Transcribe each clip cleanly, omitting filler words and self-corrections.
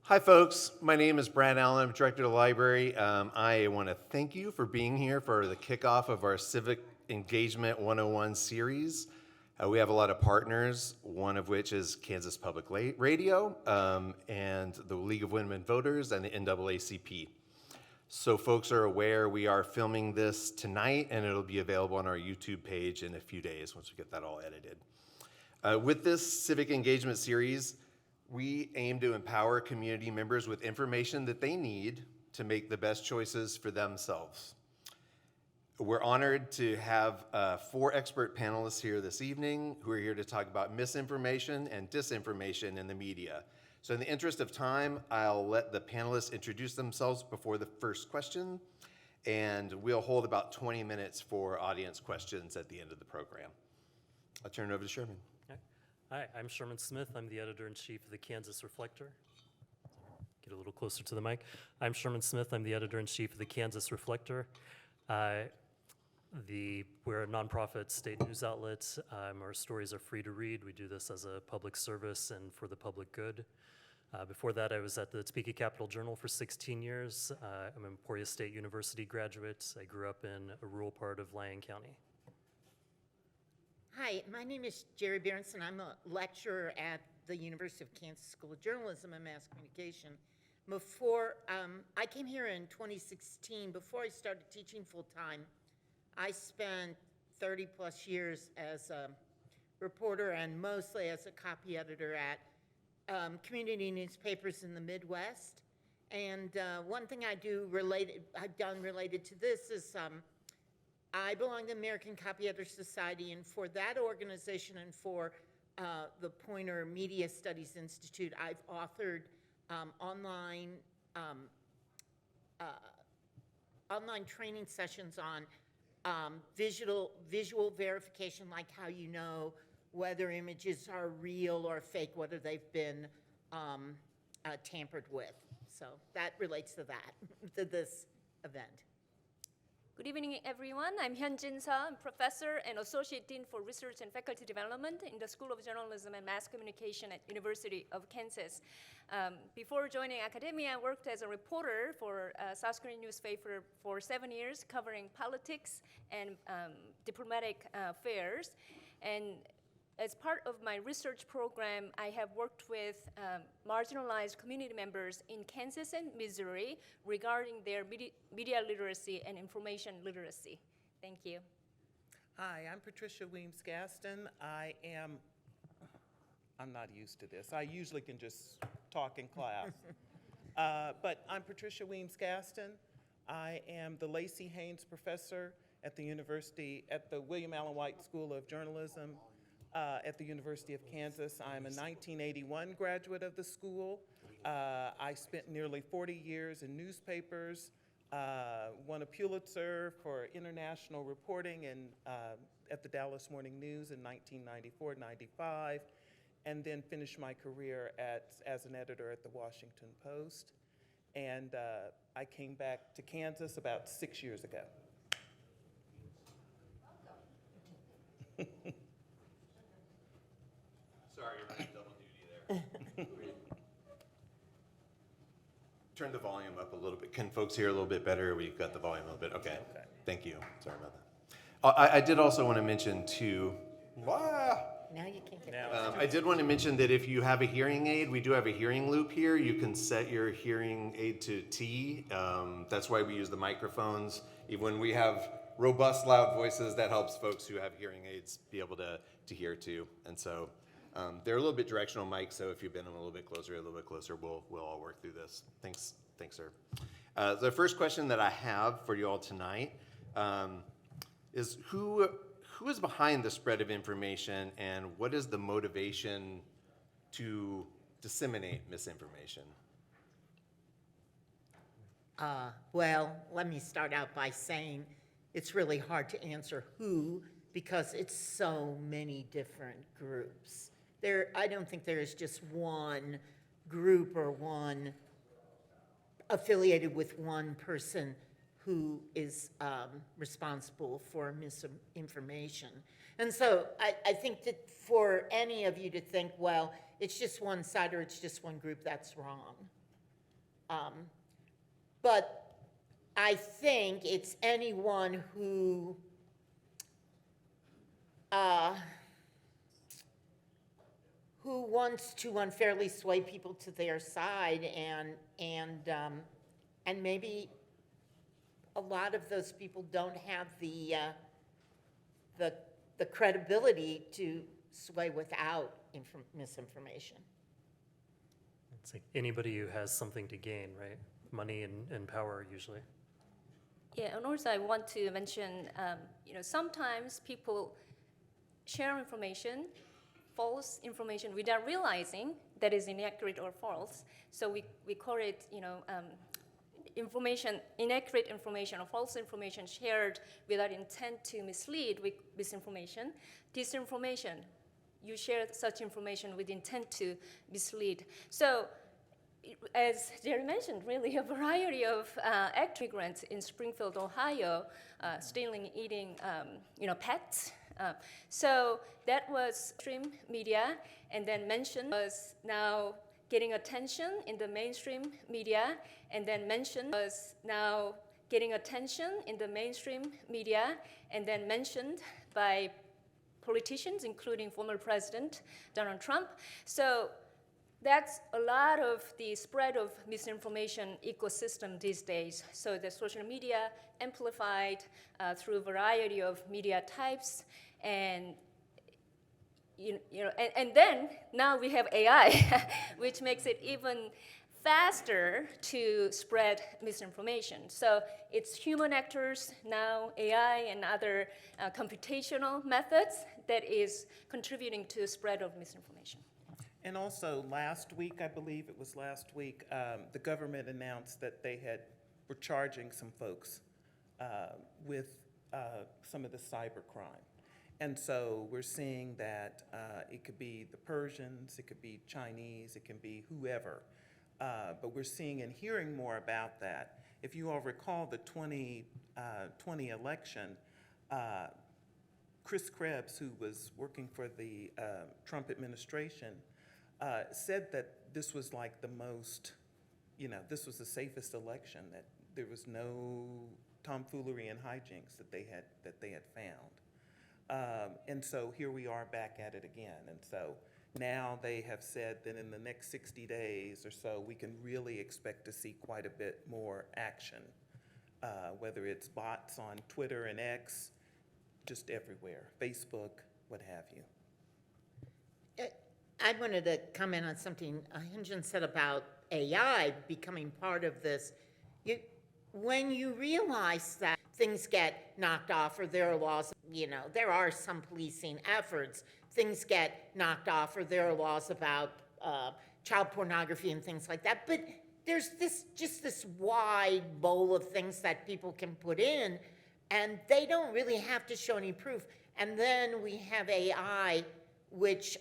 Hi, folks. My name is Brad Allen. I'm director of the library. I want to thank you for being here for the kickoff of our Civic Engagement 101 series. We have a lot of partners, one of which is Kansas Public Radio and the League of Women Voters and the NAACP. So folks are aware we are filming this tonight, and it'll be available on our YouTube page in a few days once we get that all edited. With this Civic Engagement series, we aim to empower community members with information that they need to make the best choices for themselves. We're honored to have 4 expert panelists here this evening who are here to talk about misinformation and disinformation in the media. So in the interest of time, I'll let the panelists introduce themselves before the first question, and we'll hold about 20 minutes for audience questions at the end of the program. I'll turn it over to Sherman. Hi, I'm Sherman Smith. I'm the editor-in-chief of the Kansas Reflector. Get a little closer to the mic. I'm Sherman Smith. I'm the editor-in-chief of the Kansas Reflector. We're a nonprofit state news outlet. Our stories are free to read. We do this as a public service and for the public good. Before that, I was at the Topeka Capital Journal for 16 years. I'm an Emporia State University graduate. I grew up in a rural part of Lyon County. Hi, my name is Gerri Berendzen. I'm a lecturer at the University of Kansas School of Journalism and Mass Communication. Before I came here in 2016, before I started teaching full-time, I spent 30 plus years as a reporter and mostly as a copy editor at community newspapers in the Midwest. And one thing I've done related to this is I belong to the American Copy Editor Society, and for that organization and for the Poynter Media Studies Institute, I've authored online training sessions on visual verification, like how you know whether images are real or fake, whether they've been tampered with. So that relates to to this event. Good evening, everyone. I'm Hyunjin Seo. I'm professor and associate dean for research and faculty development in the School of Journalism and Mass Communication at University of Kansas. Before joining academia, I worked as a reporter for South Korean newspaper for 7 years, covering politics and diplomatic affairs. And as part of my research program, I have worked with marginalized community members in Kansas and Missouri regarding their media literacy and information literacy. Thank you. Hi, I'm Patricia Weems Gaston. I'm not used to this. I usually can just talk in class. But I'm Patricia Weems Gaston. I am the Lacey Haynes Professor at the William Allen White School of Journalism at the University of Kansas. I'm a 1981 graduate of the school. I spent nearly 40 years in newspapers, won a Pulitzer for international reporting at the Dallas Morning News in 1994-95, and then finished my career as an editor at the Washington Post. And I came back to Kansas about 6 years ago. Sorry, you're running double duty there. Turn the volume up a little bit. Can folks hear a little bit better? We've got the volume a little bit. Okay. Thank you. Sorry about that. I did also want to mention too. Wow. Now you can get I did want to mention that if you have a hearing aid, we do have a hearing loop here. You can set your hearing aid to T. That's why we use the microphones. Even when we have robust, loud voices, that helps folks who have hearing aids be able to hear too. And so they're a little bit directional mics, so if you've been a little bit closer, we'll all work through this. Thanks, sir. The first question that I have for you all tonight is who is behind the spread of information, and what is the motivation to disseminate misinformation? Well, let me start out by saying it's really hard to answer who, because it's so many different groups. I don't think there is just one group or one affiliated with one person who is responsible for misinformation. And so I think that for any of you to think, well, it's just one side or it's just one group, that's wrong. But I think it's anyone who wants to unfairly sway people to their side, and maybe a lot of those people don't have the credibility to sway without misinformation. It's like anybody who has something to gain, right? Money and power usually. Yeah, and also I want to mention, sometimes people share information, false information, without realizing that is inaccurate or false. So we call it, inaccurate information or false information shared without intent to mislead with misinformation. Disinformation, you share such information with intent to mislead. So, as Jerry mentioned, really a variety of immigrants in Springfield, Ohio, stealing, eating, pets. So that was mainstream media, and then mentioned was now getting attention in the mainstream media, and then mentioned was now getting attention in the mainstream media, and then mentioned by politicians, including former President Donald Trump. So that's a lot of the spread of misinformation ecosystem these days. So the social media amplified through a variety of media types, and and then now we have AI, which makes it even faster to spread misinformation. So it's human actors, now AI and other computational methods that is contributing to the spread of misinformation. And also last week, I believe it was last week, the government announced that they were charging some folks with some of the cybercrime. And so we're seeing that it could be the Persians, it could be Chinese, it can be whoever. But we're seeing and hearing more about that. If you all recall the 2020 election, Chris Krebs, who was working for the Trump administration, said that this was like the most, this was the safest election, that there was no tomfoolery and hijinks that they had found. And so here we are back at it again. And so now they have said that in the next 60 days or so, we can really expect to see quite a bit more action, whether it's bots on Twitter and X, just everywhere, Facebook, what have you. I wanted to comment on something Hyunjin said about AI becoming part of this. When you realize that things get knocked off, or there are laws, there are some policing efforts, things get knocked off, or there are laws about child pornography and things like that, but there's this wide bowl of things that people can put in, and they don't really have to show any proof. And then we have AI, which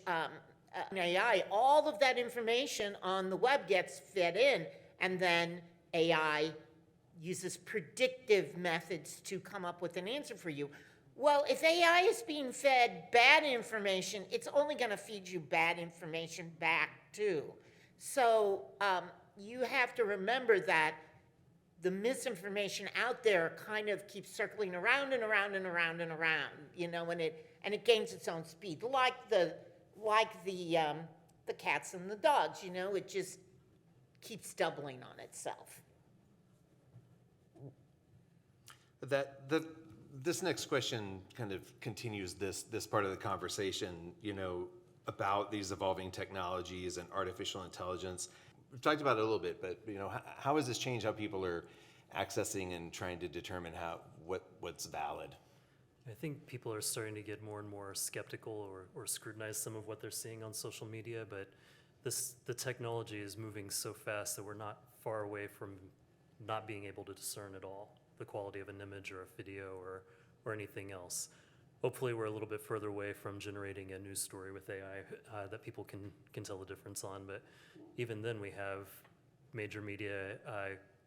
all of that information on the web gets fed in, and then AI uses predictive methods to come up with an answer for you. Well, if AI is being fed bad information, it's only going to feed you bad information back too. So you have to remember that the misinformation out there kind of keeps circling around and around and around and around, and it gains its own speed, like the cats and the dogs, it just keeps doubling on itself. This next question kind of continues this part of the conversation, about these evolving technologies and artificial intelligence. We've talked about it a little bit, but how has this changed how people are accessing and trying to determine what's valid? I think people are starting to get more and more skeptical or scrutinize some of what they're seeing on social media, but the technology is moving so fast that we're not far away from not being able to discern at all the quality of an image or a video or anything else. Hopefully we're a little bit further away from generating a news story with AI that people can tell the difference on, but even then we have major media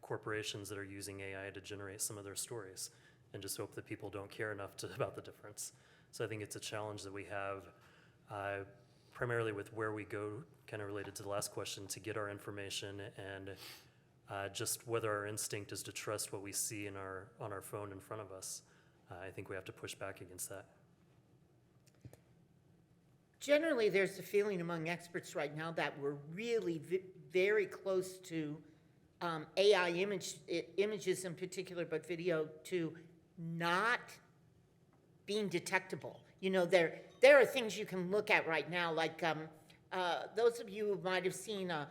corporations that are using AI to generate some of their stories, and just hope that people don't care enough about the difference. So I think it's a challenge that we have primarily with where we go, kind of related to the last question, to get our information, and just whether our instinct is to trust what we see on our phone in front of us. I think we have to push back against that. Generally, there's a feeling among experts right now that we're really very close to AI images in particular, but video, to not being detectable. You know, there are things you can look at right now, like those of you who might have seen a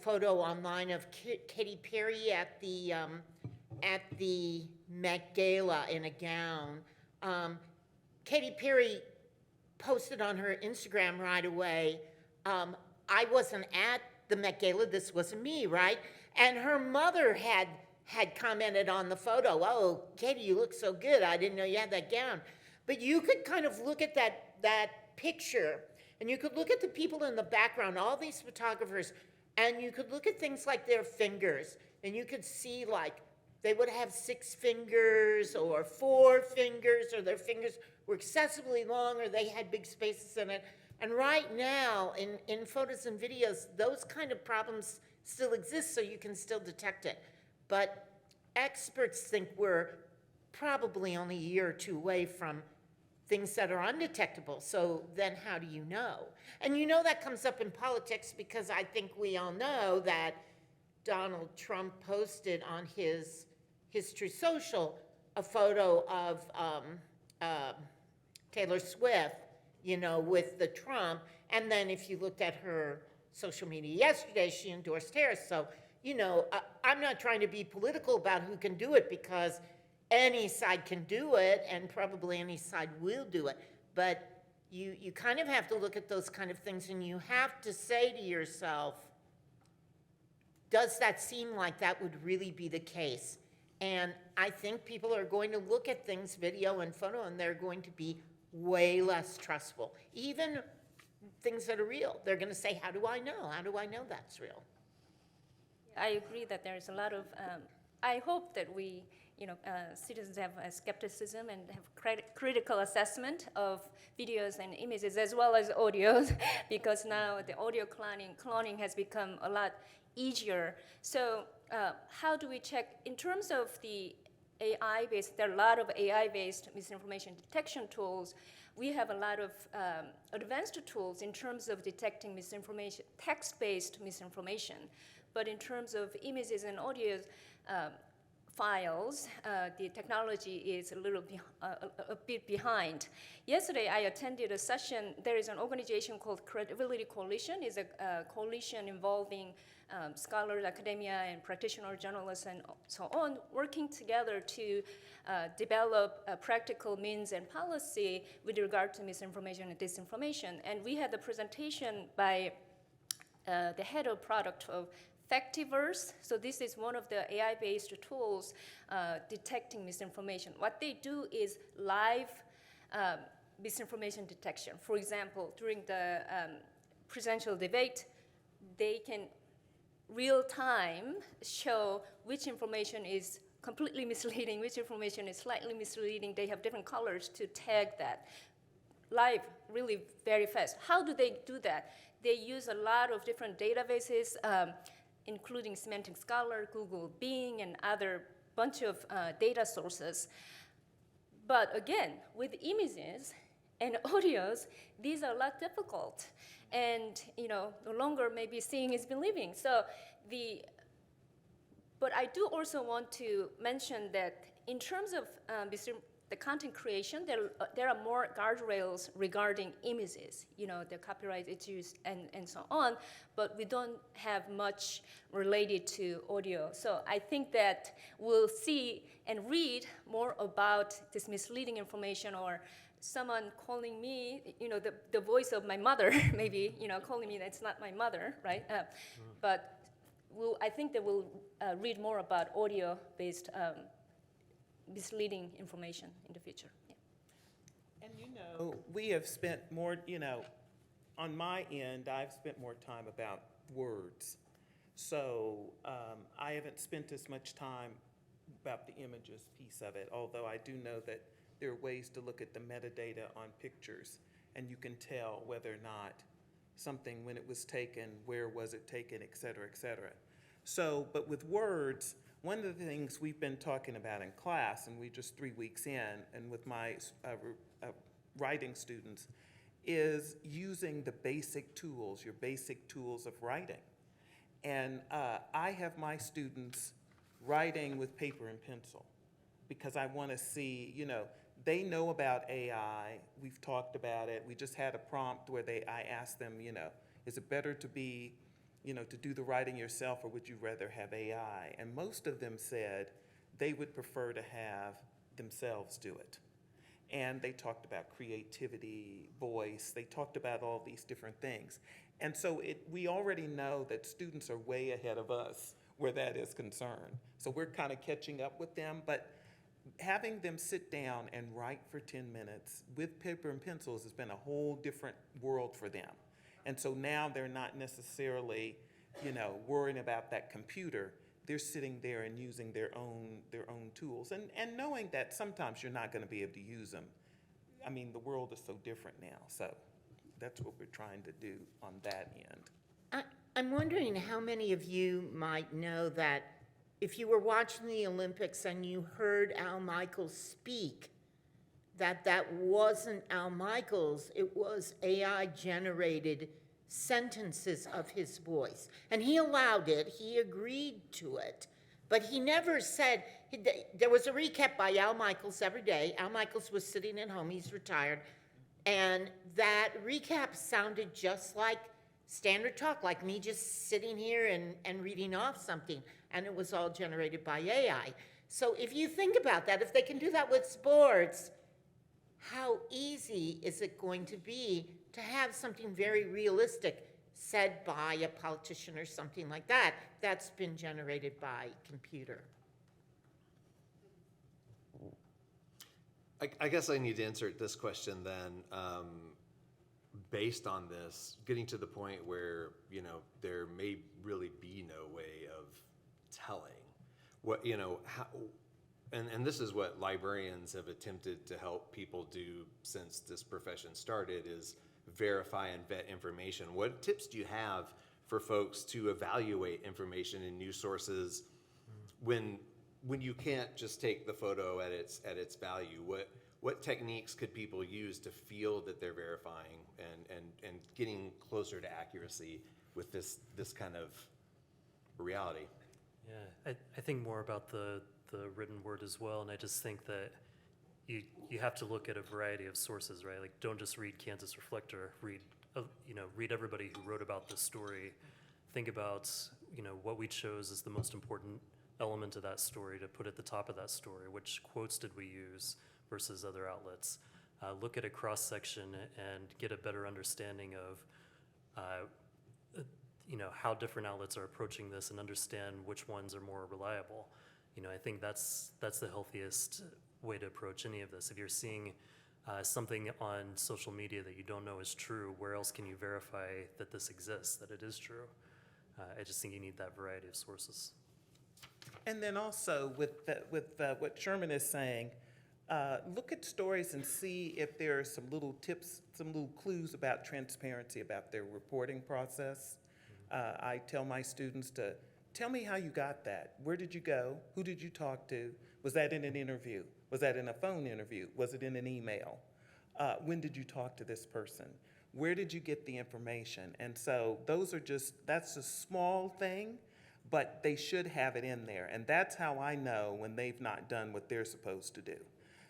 photo online of Katy Perry at the Met Gala in a gown. Katy Perry posted on her Instagram right away, I wasn't at the Met Gala, this wasn't me, right? And her mother had commented on the photo, oh, Katie, you look so good, I didn't know you had that gown. But you could kind of look at that picture, and you could look at the people in the background, all these photographers, and you could look at things like their fingers, and you could see like they would have 6 fingers or 4 fingers, or their fingers were excessively long, or they had big spaces in it. And right now, in photos and videos, those kind of problems still exist, so you can still detect it. But experts think we're probably only a year or 2 away from things that are undetectable. So then how do you know? And you know that comes up in politics, because I think we all know that Donald Trump posted on his History Social a photo of Taylor Swift, you know, with the Trump. And then if you looked at her social media yesterday, she endorsed Harris. So, you know, I'm not trying to be political about who can do it, because any side can do it, and probably any side will do it. But you kind of have to look at those kind of things, and you have to say to yourself, does that seem like that would really be the case? And I think people are going to look at things, video and photo, and they're going to be way less trustful. Even things that are real, they're going to say, how do I know? How do I know that's real? I agree that there's a lot of, I hope that we, citizens have a skepticism and have critical assessment of videos and images as well as audios, because now the audio cloning has become a lot easier. So how do we check, in terms of the AI-based, there are a lot of AI-based misinformation detection tools. We have a lot of advanced tools in terms of detecting misinformation, text-based misinformation. But in terms of images and audios files, the technology is a bit behind. Yesterday, I attended a session. There is an organization called Credibility Coalition. It's a coalition involving scholars, academia, and practitioner journalists, and so on, working together to develop a practical means and policy with regard to misinformation and disinformation. And we had a presentation by the head of product of Factiverse. So this is one of the AI-based tools detecting misinformation. What they do is live misinformation detection. For example, during the presidential debate, they can real time show which information is completely misleading, which information is slightly misleading. They have different colors to tag that. Live, really very fast. How do they do that? They use a lot of different databases, including Semantic Scholar, Google Bing, and other bunch of data sources. But again, with images and audios, these are a lot difficult. And no longer maybe seeing is believing. So but I do also want to mention that in terms of the content creation, there are more guardrails regarding images, the copyright issues and so on, but we don't have much related to audio. So I think that we'll see and read more about this misleading information, or someone calling me, the voice of my mother, maybe, calling me that's not my mother, right? But I think that we'll read more about audio-based misleading information in the future. Yeah. And we have spent more, on my end, I've spent more time about words. So I haven't spent as much time about the images piece of it, although I do know that there are ways to look at the metadata on pictures, and you can tell whether or not something, when it was taken, where was it taken, et cetera, et cetera. So, but with words, one of the things we've been talking about in class, and we're just 3 weeks in, and with my writing students, is using the basic tools, your basic tools of writing. And I have my students writing with paper and pencil because I want to see, they know about AI. We've talked about it. We just had a prompt where I asked them, is it better to be, to do the writing yourself, or would you rather have AI? And most of them said they would prefer to have themselves do it. And they talked about creativity, voice. They talked about all these different things. And so we already know that students are way ahead of us where that is concerned. So we're kind of catching up with them, but having them sit down and write for 10 minutes with paper and pencils has been a whole different world for them. And so now they're not necessarily, worrying about that computer. They're sitting there and using their own tools and knowing that sometimes you're not going to be able to use them. I mean, the world is so different now. So that's what we're trying to do on that end. I'm wondering how many of you might know that if you were watching the Olympics and you heard Al Michaels speak, that wasn't Al Michaels, it was AI-generated sentences of his voice. And he allowed it, he agreed to it, but he never said, there was a recap by Al Michaels every day. Al Michaels was sitting at home, he's retired, and that recap sounded just like standard talk, like me just sitting here and reading off something, and it was all generated by AI. So if you think about that, if they can do that with sports, how easy is it going to be to have something very realistic said by a politician or something like that that's been generated by computer? I guess I need to answer this question then, based on this, getting to the point where, there may really be no way of telling what, how, and this is what librarians have attempted to help people do since this profession started, is verify and vet information. What tips do you have for folks to evaluate information in news sources when you can't just take the photo at its value? What techniques could people use to feel that they're verifying and getting closer to accuracy with this kind of reality? Yeah, I think more about the written word as well, and I just think that you have to look at a variety of sources, right? Like, don't just read Kansas Reflector. Read everybody who wrote about this story. Think about what we chose as the most important element of that story to put at the top of that story. Which quotes did we use versus other outlets? Look at a cross section and get a better understanding of how different outlets are approaching this, and understand which ones are more reliable. I think that's the healthiest way to approach any of this. If you're seeing something on social media that you don't know is true, where else can you verify that this exists, that it is true? I just think you need that variety of sources. And then also with what Sherman is saying, look at stories and see if there are some little tips, some little clues about transparency about their reporting process. I tell my students to tell me how you got that. Where did you go? Who did you talk to? Was that in an interview? Was that in a phone interview? Was it in an email? When did you talk to this person? Where did you get the information? And so that's a small thing, but they should have it in there. And that's how I know when they've not done what they're supposed to do.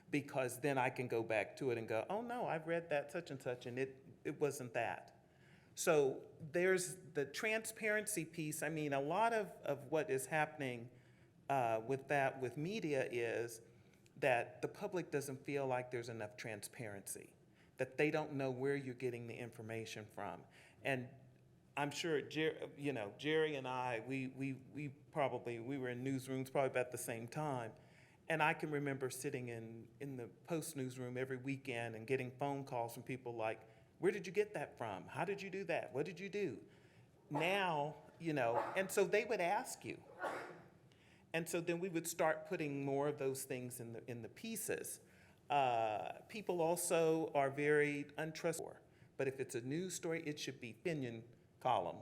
Because then I can go back to it and go, oh no, I've read that such and such, and it wasn't that. So there's the transparency piece. I mean, a lot of what is happening with media is that the public doesn't feel like there's enough transparency, that they don't know where you're getting the information from. And I'm sure, Gerri and I, we were in newsrooms probably about the same time. And I can remember sitting in the Post newsroom every weekend and getting phone calls from people like, where did you get that from? How did you do that? What did you do? Now, and so they would ask you. And so then we would start putting more of those things in the pieces. People also are very untrustworthy. But if it's a news story, it should be opinion column.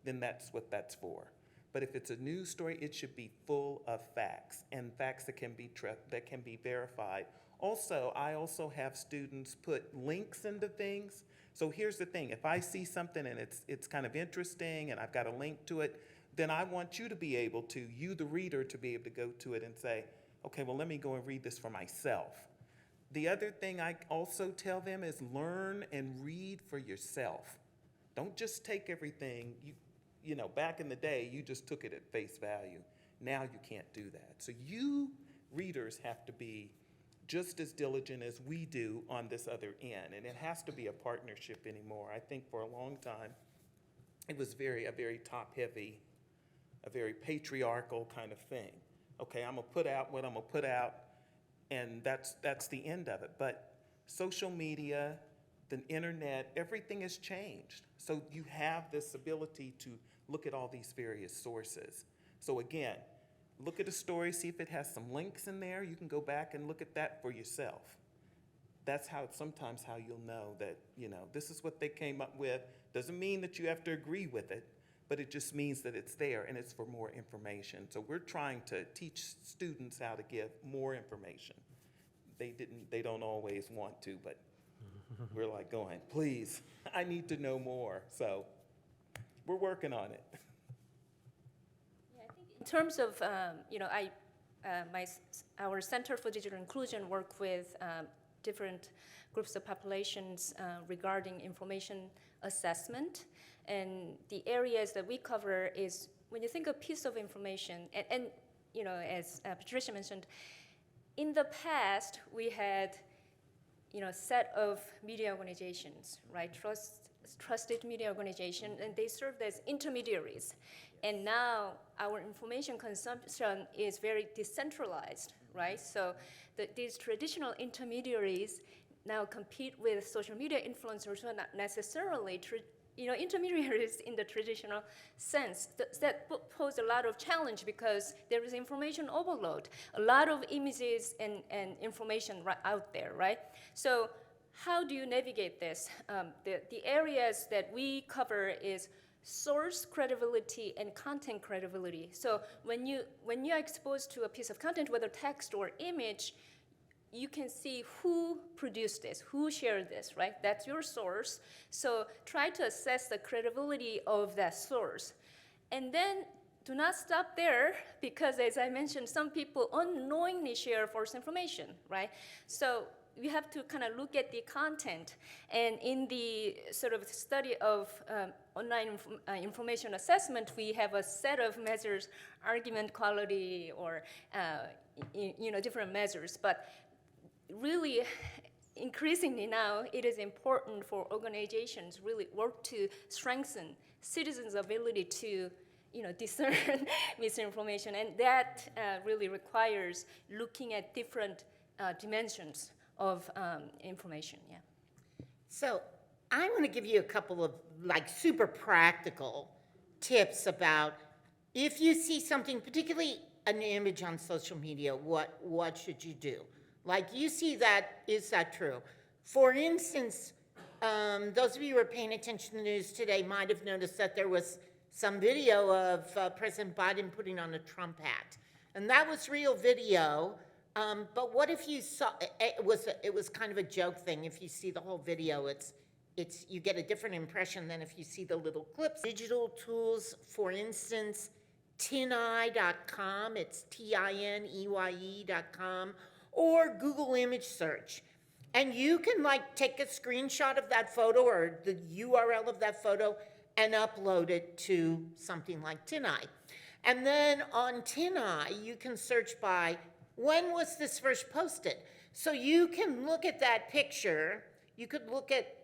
Then that's what that's for. But if it's a news story, it should be full of facts, and facts that can be verified. Also, I also have students put links into things. So here's the thing, if I see something and it's kind of interesting and I've got a link to it, then I want you to be able to, you the reader, to be able to go to it and say, okay, well, let me go and read this for myself. The other thing I also tell them is learn and read for yourself. Don't just take everything, you know, back in the day, you just took it at face value. Now you can't do that. So you readers have to be just as diligent as we do on this other end, and it has to be a partnership anymore. I think for a long time, it was a very top-heavy, a very patriarchal kind of thing. Okay, I'm gonna put out what I'm gonna put out, and that's the end of it. But social media, the internet, everything has changed. So you have this ability to look at all these various sources. So again, look at a story, see if it has some links in there. You can go back and look at that for yourself. That's sometimes how you'll know that, you know, this is what they came up with. Doesn't mean that you have to agree with it, but it just means that it's there and it's for more information. So we're trying to teach students how to give more information. They don't always want to, but we're like going, please, I need to know more. So we're working on it. Yeah, I think in terms of, you know, our Center for Digital Inclusion work with different groups of populations regarding information assessment. And the areas that we cover is, when you think of piece of information, and you know, as Patricia mentioned, in the past, we had, you know, a set of media organizations, right? Trusted media organization, and they served as intermediaries. And now our information consumption is very decentralized, right? So these traditional intermediaries now compete with social media influencers who are not necessarily intermediaries in the traditional sense. That pose a lot of challenge because there is information overload, a lot of images and information out there, right? So how do you navigate this? The areas that we cover is source credibility and content credibility. So when you're exposed to a piece of content, whether text or image, you can see who produced this, who shared this, right? That's your source. So try to assess the credibility of that source. And then do not stop there, because as I mentioned, some people unknowingly share false information, right? So we have to kind of look at the content. And in the sort of study of online information assessment, we have a set of measures, argument quality, or different measures. But really, increasingly now, it is important for organizations really work to strengthen citizens' ability to discern misinformation. And that really requires looking at different dimensions of information, yeah. So I'm going to give you a couple of super practical tips about if you see something, particularly an image on social media, what should you do? You see that, is that true? For instance, those of you who are paying attention to the news today might have noticed that there was some video of President Biden putting on a Trump hat. And that was real video. But what if you saw, it was kind of a joke thing. If you see the whole video, you get a different impression than if you see the little clips. Digital tools, for instance, tineye.com, it's tineye.com, or Google image search. And you can take a screenshot of that photo or the URL of that photo and upload it to something like TinEye. And then on TinEye, you can search by when was this first posted. So you can look at that picture, you could look at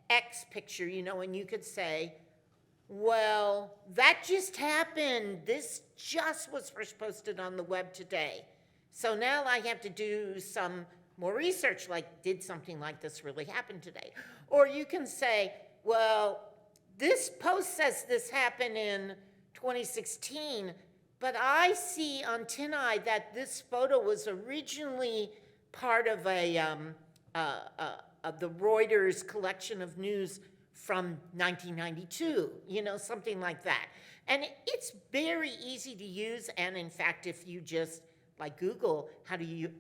X picture, and you could say, well, that just happened. This just was first posted on the web today. So now I have to do some more research, did something like this really happen today? Or you can say, well, this post says this happened in 2016, but I see on TinEye that this photo was originally part of of the Reuters collection of news from 1992, something like that. And it's very easy to use, and in fact, if you just, like Google, I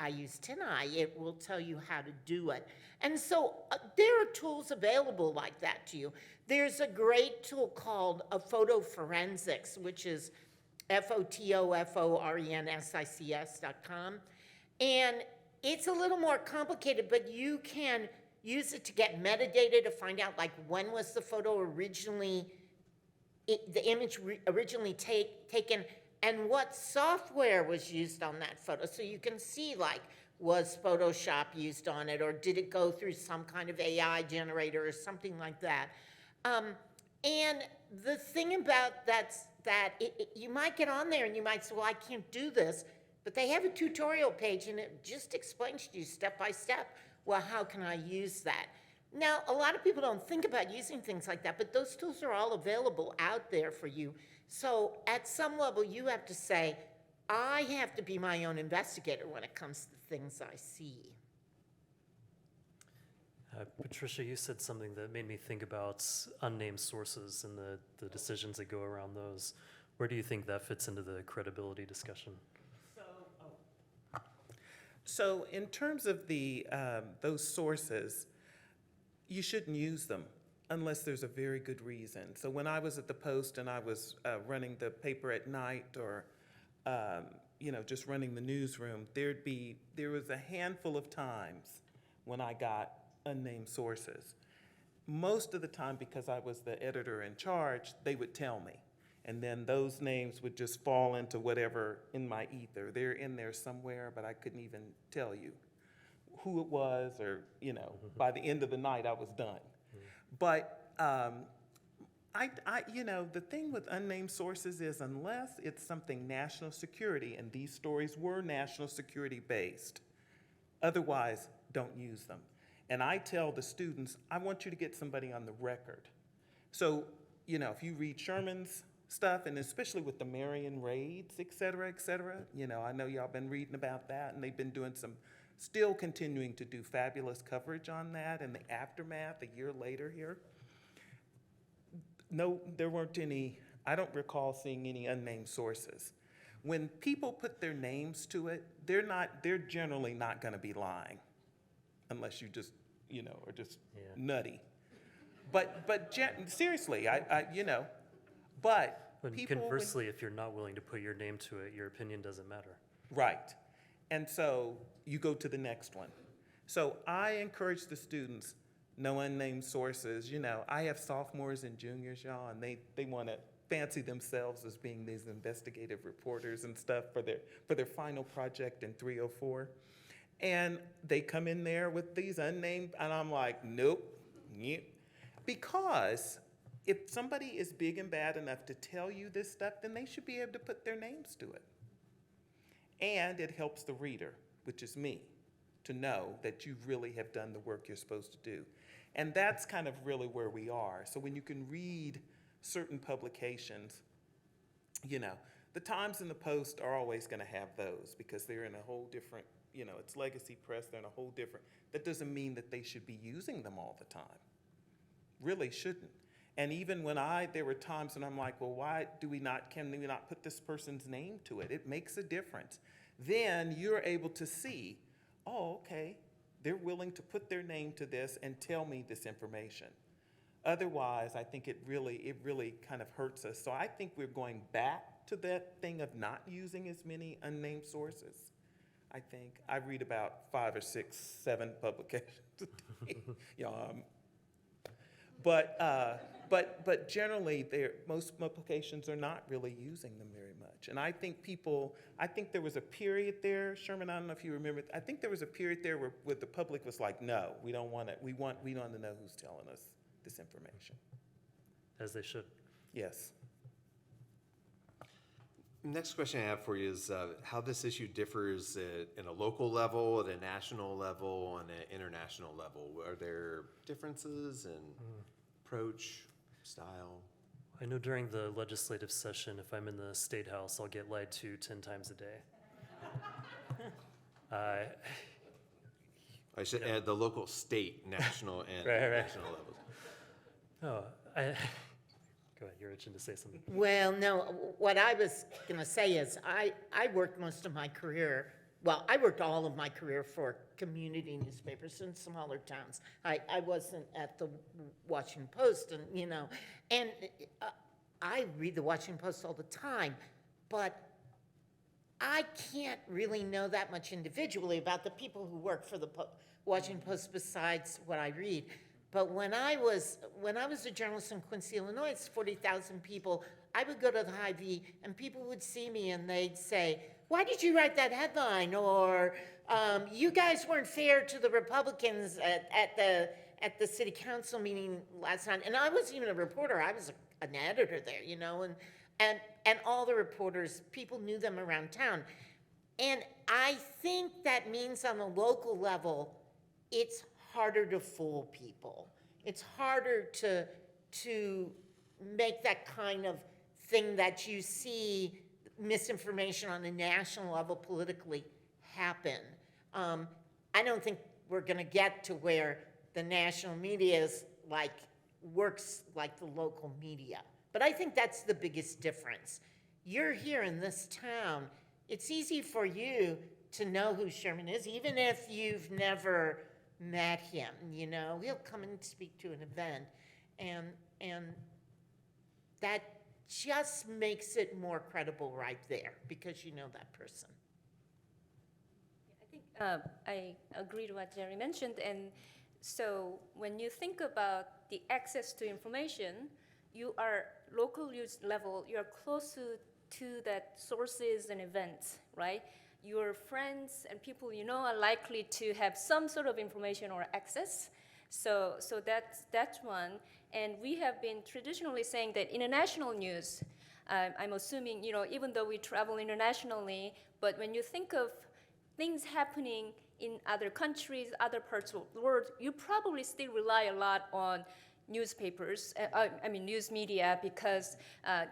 use TinEye, it will tell you how to do it. And so there are tools available like that to you. There's a great tool called Photo Forensics, which is photoforensics.com. And it's a little more complicated, but you can use it to get metadata to find out, like, when was the photo originally, the image originally taken, and what software was used on that photo. So you can see, like, was Photoshop used on it, or did it go through some kind of AI generator or something like that. And the thing about that you might get on there and you might say, well, I can't do this, but they have a tutorial page and it just explains to you step by step, well, how can I use that? Now, a lot of people don't think about using things like that, but those tools are all available out there for you. So at some level, you have to say, I have to be my own investigator when it comes to the things I see. Patricia, you said something that made me think about unnamed sources and the decisions that go around those. Where do you think that fits into the credibility discussion? So in terms of those sources, you shouldn't use them unless there's a very good reason. So when I was at the Post and I was running the paper at night, or just running the newsroom, there was a handful of times when I got unnamed sources. Most of the time, because I was the editor in charge, they would tell me. And then those names would just fall into whatever in my ether. They're in there somewhere, but I couldn't even tell you who it was, or, by the end of the night, I was done. But the thing with unnamed sources is, unless it's something national security, and these stories were national security based, otherwise, don't use them. And I tell the students, I want you to get somebody on the record. So, if you read Sherman's stuff, and especially with the Marion raids, et cetera, I know y'all been reading about that, and they've been doing still continuing to do fabulous coverage on that, and the aftermath a year later here. No, there weren't any, I don't recall seeing any unnamed sources. When people put their names to it, they're generally not gonna be lying, unless you just, are just nutty. But seriously, but people. Conversely, if you're not willing to put your name to it, your opinion doesn't matter. Right. And so you go to the next one. So I encourage the students, no unnamed sources. I have sophomores and juniors, y'all, and they want to fancy themselves as being these investigative reporters and stuff for their final project in 304. And they come in there with these unnamed, and I'm like, nope. Because if somebody is big and bad enough to tell you this stuff, then they should be able to put their names to it. And it helps the reader, which is me, to know that you really have done the work you're supposed to do. And that's kind of really where we are. So when you can read certain publications, the Times and the Post are always going to have those, because they're in a whole different, it's legacy press, they're in a whole different, that doesn't mean that they should be using them all the time. Really shouldn't. And even when there were times when I'm like, well, why can we not put this person's name to it? It makes a difference. Then you're able to see, oh, okay, they're willing to put their name to this and tell me this information. Otherwise, I think it really kind of hurts us. So I think we're going back to that thing of not using as many unnamed sources. I think I read about 5 or 6, 7 publications a day. But generally, most publications are not really using them very much. And I think there was a period there, Sherman, I don't know if you remember, I think there was a period there where the public was like, no, we don't want it. We want to know who's telling us this information. As they should. Yes. Next question I have for you is how this issue differs in a local level, at a national level, and an international level. Are there differences in approach, style? I know during the legislative session, if I'm in the State House, I'll get lied to 10 times a day. I should add the local, state, national, and Right. national levels. Oh, Go ahead, you're itching to say something. Well, no, what I was going to say is I worked most of my career, well, I worked all of my career for community newspapers in smaller towns. I wasn't at the Washington Post and, and I read the Washington Post all the time, but I can't really know that much individually about the people who work for the Washington Post besides what I read. But when I was a journalist in Quincy, Illinois, it's 40,000 people. I would go to the Hy-Vee and people would see me and they'd say, "Why did you write that headline?" Or "You guys weren't fair to the Republicans at the city council meeting last night." And I wasn't even a reporter. I was an editor there, and all the reporters, people knew them around town. And I think that means on a local level, it's harder to fool people. It's harder to make that kind of thing that you see misinformation on a national level politically happen. I don't think we're going to get to where the national media is works like the local media. But I think that's the biggest difference. You're here in this town. It's easy for you to know who Sherman is, even if you've never met him, He'll come and speak to an event. And that just makes it more credible right there because you know that person. I think I agree with what Gerri mentioned. And so when you think about the access to information, you are local news level, you are close to that sources and events, right? Your friends and people you know are likely to have some sort of information or access. So that's one. And we have been traditionally saying that international news, I'm assuming, even though we travel internationally, but when you think of things happening in other countries, other parts of the world, you probably still rely a lot on newspapers, news media, because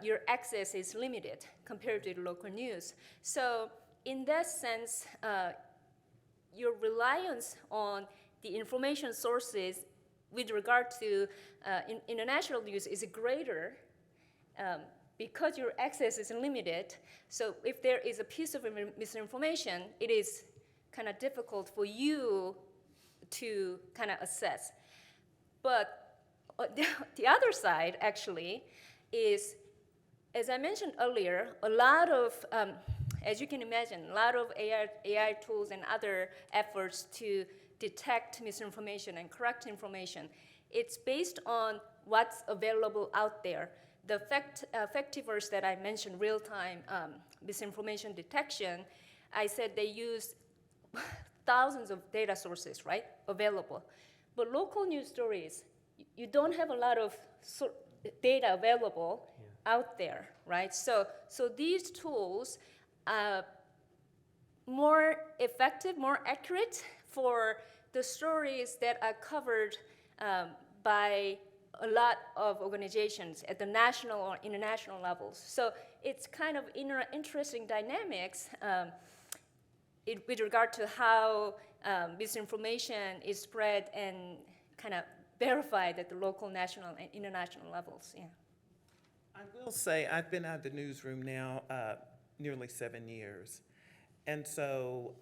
your access is limited compared to the local news. So in that sense, your reliance on the information sources with regard to international news is greater because your access is limited. So if there is a piece of misinformation, it is kind of difficult for you to kind of assess. But the other side, actually, is, as I mentioned earlier, a lot of, as you can imagine, a lot of AI tools and other efforts to detect misinformation and correct information. It's based on what's available out there. The Effectivers that I mentioned, real-time misinformation detection, I said they use thousands of data sources, right, available. But local news stories, you don't have a lot of data available out there, right? So these tools are more effective, more accurate for the stories that are covered by a lot of organizations at the national or international levels. So it's kind of interesting dynamics with regard to how misinformation is spread and kind of verified at the local, national, and international levels. Yeah. I will say I've been out of the newsroom now nearly 7 years. And so,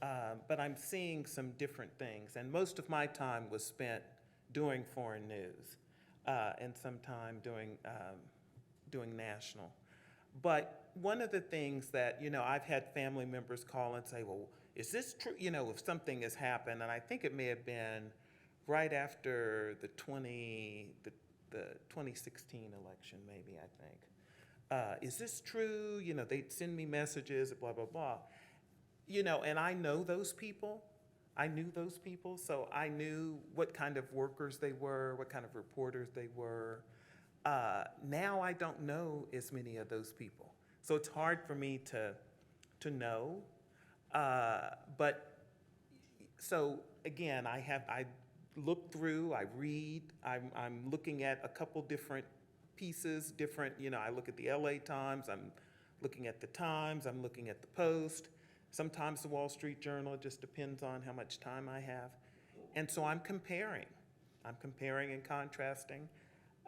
but I'm seeing some different things. And most of my time was spent doing foreign news and some time doing national. But one of the things that, I've had family members call and say, well, is this true? If something has happened, and I think it may have been right after the 2016 election, maybe, I think. Is this true? They'd send me messages, blah, blah, blah. And I know those people. I knew those people, so I knew what kind of workers they were, what kind of reporters they were. Now I don't know as many of those people. So it's hard for me to know. But so again, I look through, I read, I'm looking at a couple different pieces, I look at the LA Times, I'm looking at the Times, I'm looking at the Post, sometimes the Wall Street Journal, it just depends on how much time I have. And so I'm comparing and contrasting.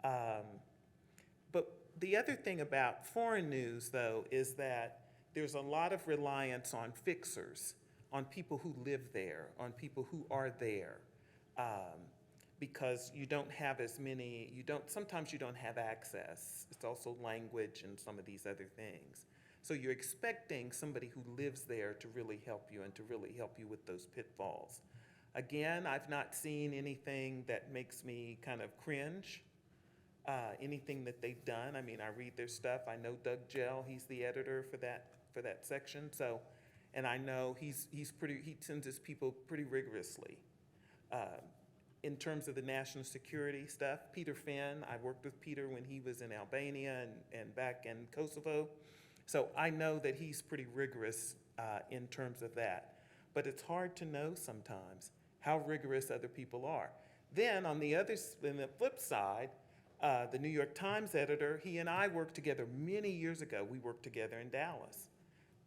But The other thing about foreign news, though, is that there's a lot of reliance on fixers, on people who live there, on people who are there, because you don't have as many, sometimes you don't have access. It's also language and some of these other things. So you're expecting somebody who lives there to really help you and to really help you with those pitfalls. Again, I've not seen anything that makes me kind of cringe, anything that they've done. I mean, I read their stuff. I know Doug Gell, he's the editor for that section. So, and I know he sends his people pretty rigorously. In terms of the national security stuff, Peter Finn, I worked with Peter when he was in Albania and back in Kosovo. So I know that he's pretty rigorous in terms of that. But it's hard to know sometimes how rigorous other people are. Then on the flip side, the New York Times editor, he and I worked together many years ago. We worked together in Dallas.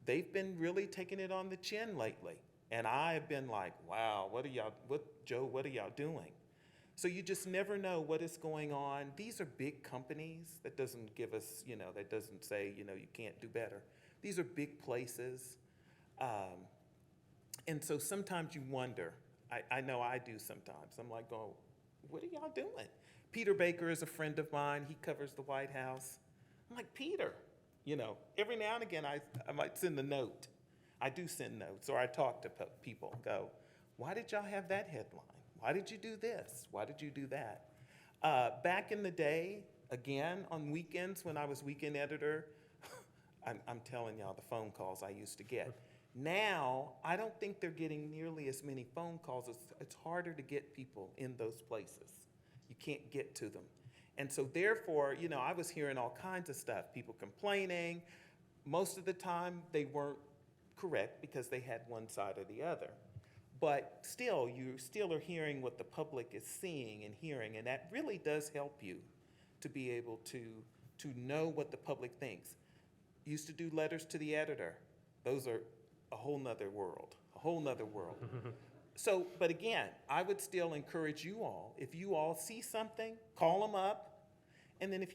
They've been really taking it on the chin lately. And I've been like, wow, Joe, what are y'all doing? So you just never know what is going on. These are big companies. That doesn't give us, that doesn't say, you can't do better. These are big places. And so sometimes you wonder, I know I do sometimes. I'm like, oh, what are y'all doing? Peter Baker is a friend of mine. He covers the White House. I'm like, Peter, every now and again I might send a note. I do send notes, or I talk to people and go, why did y'all have that headline? Why did you do this? Why did you do that? Back in the day, again, on weekends when I was weekend editor, I'm telling y'all the phone calls I used to get. Now, I don't think they're getting nearly as many phone calls. It's harder to get people in those places. You can't get to them. And so therefore, I was hearing all kinds of stuff, people complaining. Most of the time, they weren't correct because they had one side or the other. But still, you still are hearing what the public is seeing and hearing, and that really does help you to be able to know what the public thinks. Used to do letters to the editor. Those are a whole nother world, So, but again, I would still encourage you all, if you all see something, call them up, and then if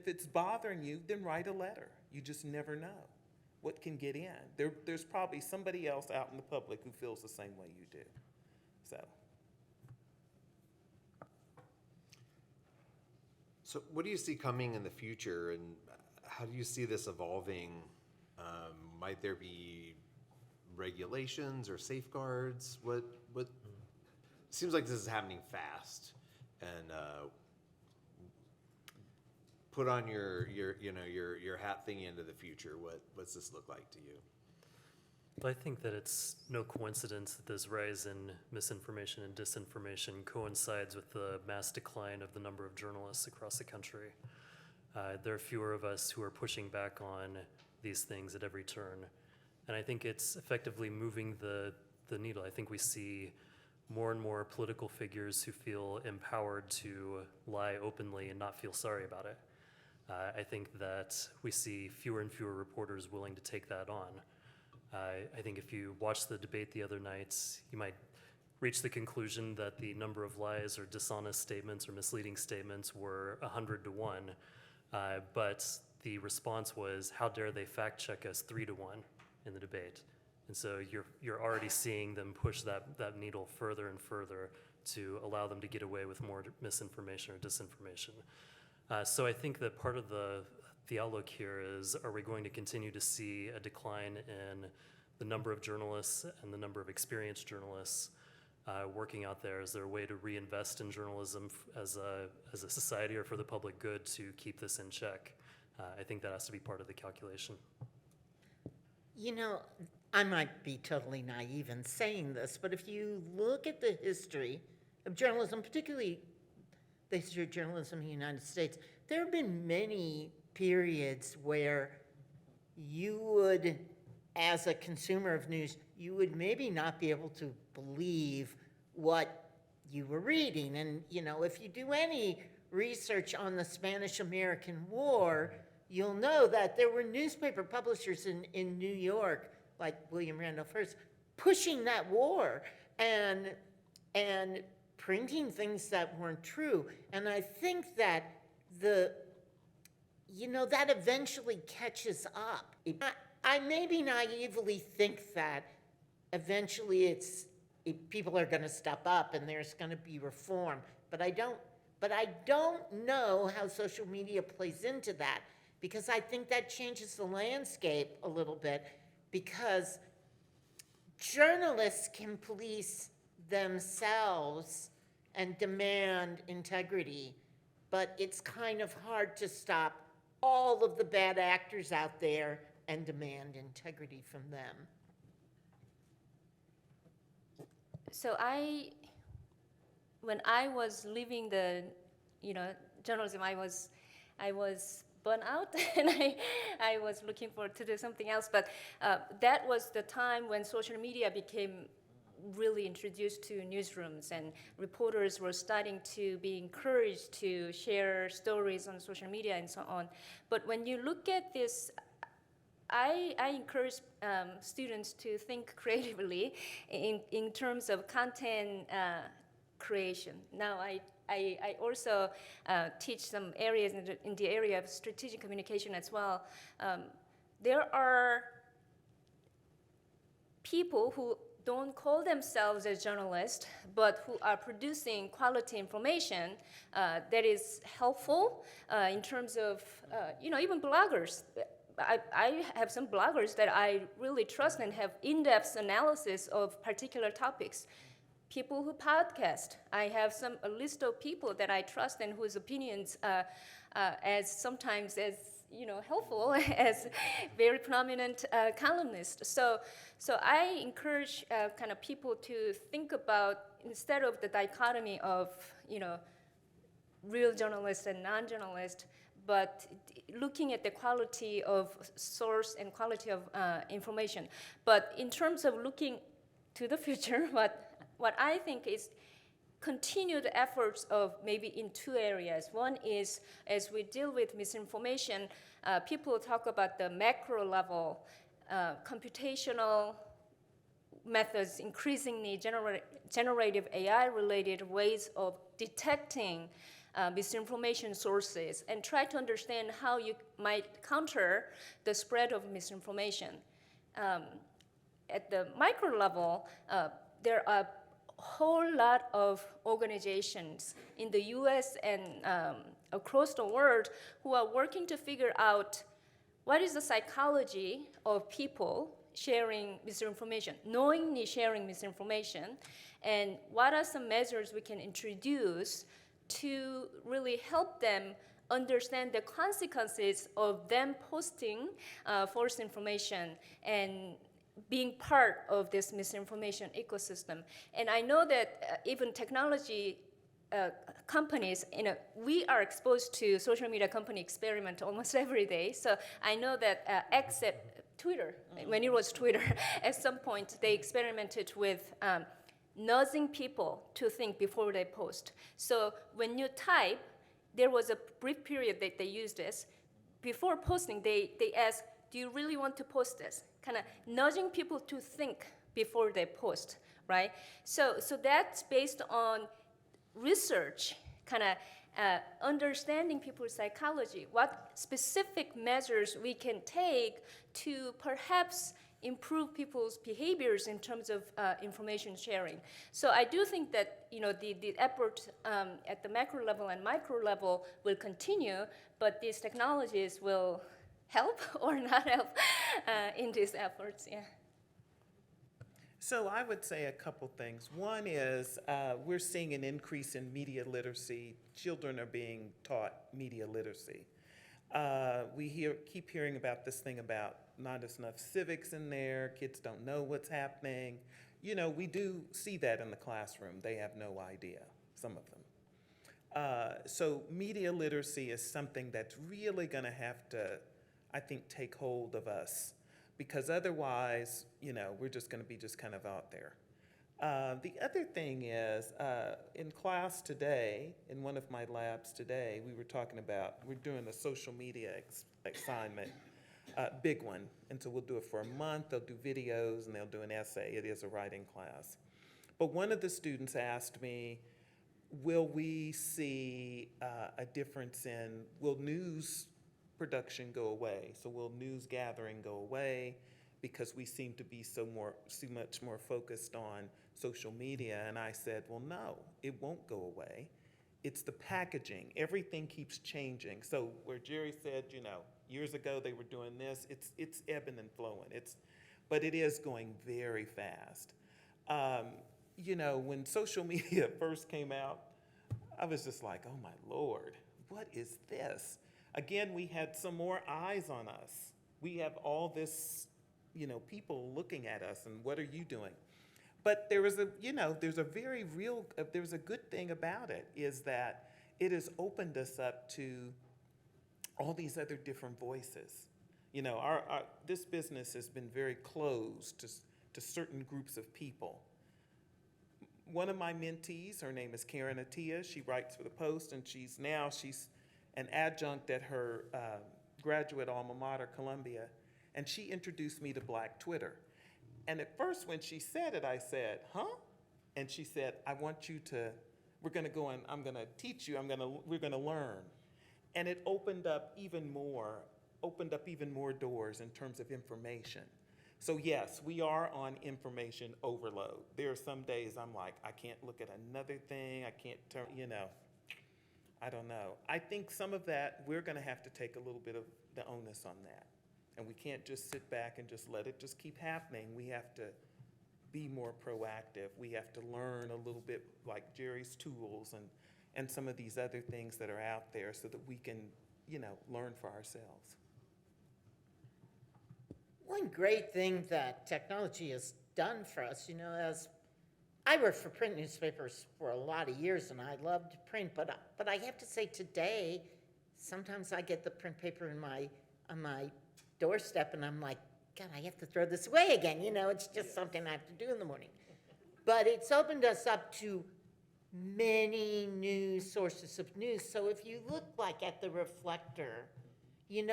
it's bothering you, then write a letter. You just never know what can get in. There's probably somebody else out in the public who feels the same way you do. So what do you see coming in the future, and how do you see this evolving? Might there be regulations or safeguards? What seems like this is happening fast, and put on your hat thingy into the future. What's this look like to you? Well, I think that it's no coincidence that this rise in misinformation and disinformation coincides with the mass decline of the number of journalists across the country. There are fewer of us who are pushing back on these things at every turn. And I think it's effectively moving the needle. I think we see more and more political figures who feel empowered to lie openly and not feel sorry about it. I think that we see fewer and fewer reporters willing to take that on. I think if you watched the debate the other night, you might reach the conclusion that the number of lies or dishonest statements or misleading statements were 100 to 1, but the response was, how dare they fact check us 3 to 1 in the debate? And so you're already seeing them push that needle further and further to allow them to get away with more misinformation or disinformation. So I think that part of the outlook here is, are we going to continue to see a decline in the number of journalists and the number of experienced journalists working out there? Is there a way to reinvest in journalism as a society or for the public good to keep this in check? I think that has to be part of the calculation. I might be totally naive in saying this, but if you look at the history of journalism, particularly the history of journalism in the United States, there have been many periods where you would, as a consumer of news, you would maybe not be able to believe what you were reading. And, if you do any research on the Spanish-American War, you'll know that there were newspaper publishers in New York, like William Randolph Hearst, pushing that war and printing things that weren't true. And I think that you know, that eventually catches up. I maybe naively think that eventually people are going to step up and there's going to be reform, but I don't know how social media plays into that, because I think that changes the landscape a little bit, because journalists can police themselves and demand integrity, but it's kind of hard to stop all of the bad actors out there and demand integrity from them. So when I was leaving the, journalism, I was burnt out, and I was looking forward to do something else. But that was the time when social media became really introduced to newsrooms, and reporters were starting to be encouraged to share stories on social media and so on. But when you look at this, I encourage students to think creatively in terms of content creation. Now, I also teach some areas in the area of strategic communication as well. There are people who don't call themselves as journalists, but who are producing quality information that is helpful in terms of, even bloggers. I have some bloggers that I really trust and have in-depth analysis of particular topics. People who podcast. I have a list of people that I trust and whose opinions sometimes as helpful as very prominent columnists. So I encourage kind of people to think about, instead of the dichotomy of real journalists and non-journalists, but looking at the quality of source and quality of information. But in terms of looking to the future, what I think is continued efforts of maybe in two areas. One is, as we deal with misinformation, people talk about the macro level, computational methods, increasingly generative AI-related ways of detecting misinformation sources, and try to understand how you might counter the spread of misinformation. At the micro level, there are a whole lot of organizations in the US and across the world who are working to figure out what is the psychology of people sharing misinformation, knowingly sharing misinformation, and what are some measures we can introduce to really help them understand the consequences of them posting false information and being part of this misinformation ecosystem. And I know that even technology companies, we are exposed to social media company experiment almost every day. So I know that X at Twitter, when it was Twitter, at some point they experimented with nudging people to think before they post. So when you type, there was a brief period that they used this. Before posting, they ask, do you really want to post this? Kind of nudging people to think before they post, right? So that's based on research, kind of understanding people's psychology, what specific measures we can take to perhaps improve people's behaviors in terms of information sharing. So I do think that the effort at the macro level and micro level will continue, but these technologies will help or not help in these efforts. Yeah. So I would say a couple things. One is we're seeing an increase in media literacy. Children are being taught media literacy. We keep hearing about this thing about not enough civics in there, kids don't know what's happening. We do see that in the classroom. They have no idea, some of them. So media literacy is something that's really gonna have to, I think, take hold of us, because otherwise, we're just gonna be just kind of out there. The other thing is, in class today, in one of my labs today, we were talking about, we're doing a social media assignment, big one. And so we'll do it for a month, they'll do videos, and they'll do an essay. It is a writing class. But one of the students asked me, will we see a difference will news production go away? So will news gathering go away because we seem to be so much more focused on social media? And I said, well, no, it won't go away. It's the packaging. Everything keeps changing. So where Gerri said, years ago they were doing this, it's ebbing and flowing. But it is going very fast. When social media first came out, I was just like, oh my Lord, what is this? Again, we had some more eyes on us. We have all this, people looking at us and what are you doing? But there's a good thing about it, is that it has opened us up to all these other different voices. This business has been very closed to certain groups of people. One of my mentees, her name is Karen Attia, she writes for the Post, and she's an adjunct at her graduate alma mater, Columbia, and she introduced me to Black Twitter. And at first when she said it, I said, huh? And she said, we're gonna go and I'm gonna teach you, we're gonna learn. And it opened up even more doors in terms of information. So yes, we are on information overload. There are some days I'm like, I can't look at another thing, I can't turn, I don't know. I think some of that, we're gonna have to take a little bit of the onus on that. And we can't just sit back and just let it just keep happening. We have to be more proactive. We have to learn a little bit, like Gerri's tools and some of these other things that are out there so that we can, learn for ourselves. One great thing that technology has done for us, as I worked for print newspapers for a lot of years and I loved print, but I have to say today, sometimes I get the print paper on my doorstep and I'm like, God, I have to throw this away again. It's just something I have to do in the morning. But it's opened us up to many new sources of news. So if you look at the Reflector, in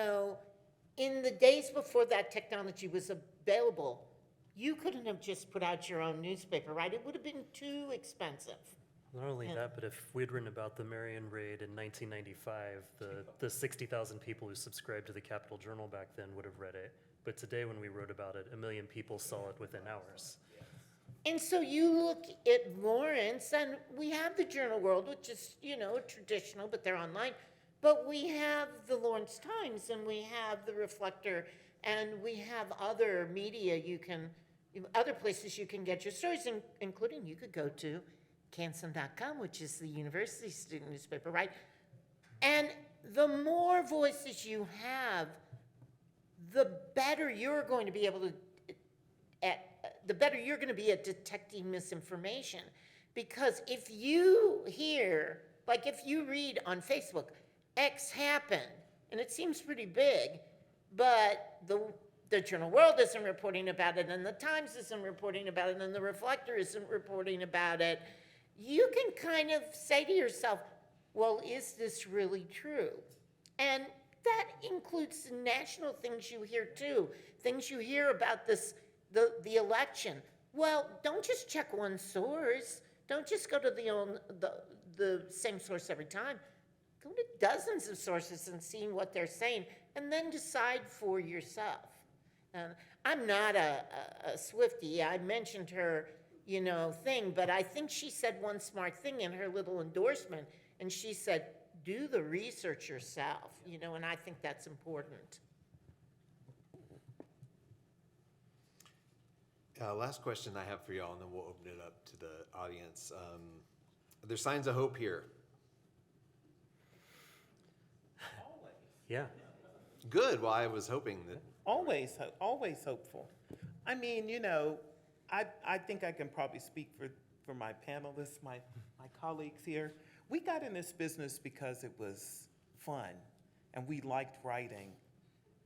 the days before that technology was available, you couldn't have just put out your own newspaper, right? It would have been too expensive. Not only that, but if we'd written about the Marion raid in 1995, the 60,000 people who subscribed to the Capital Journal back then would have read it. But today when we wrote about it, 1 million people saw it within hours. And so you look at Lawrence, and we have the Journal World, which is, traditional, but they're online. But we have the Lawrence Times, and we have the Reflector, and we have other media other places you can get your stories, including you could go to Kansan.com, which is the university student newspaper, right? And the more voices you have, the better you're going to be at detecting misinformation. Because if you read on Facebook, X happened, and it seems pretty big, but the Journal World isn't reporting about it, and the Times isn't reporting about it, and the Reflector isn't reporting about it, you can kind of say to yourself, well, is this really true? And that includes the national things you hear too, things you hear about the election. Well, don't just check one source. Don't just go to the same source every time. Go to dozens of sources and see what they're saying, and then decide for yourself. I'm not a Swiftie. I mentioned her thing, but I think she said one smart thing in her little endorsement, and she said, do the research yourself, and I think that's important. Last question I have for y'all, and then we'll open it up to the audience. Are there signs of hope here? Yeah. Good. Well, I was hoping that. Always hopeful. I mean, I think I can probably speak for my panelists, my colleagues here. We got in this business because it was fun, and we liked writing,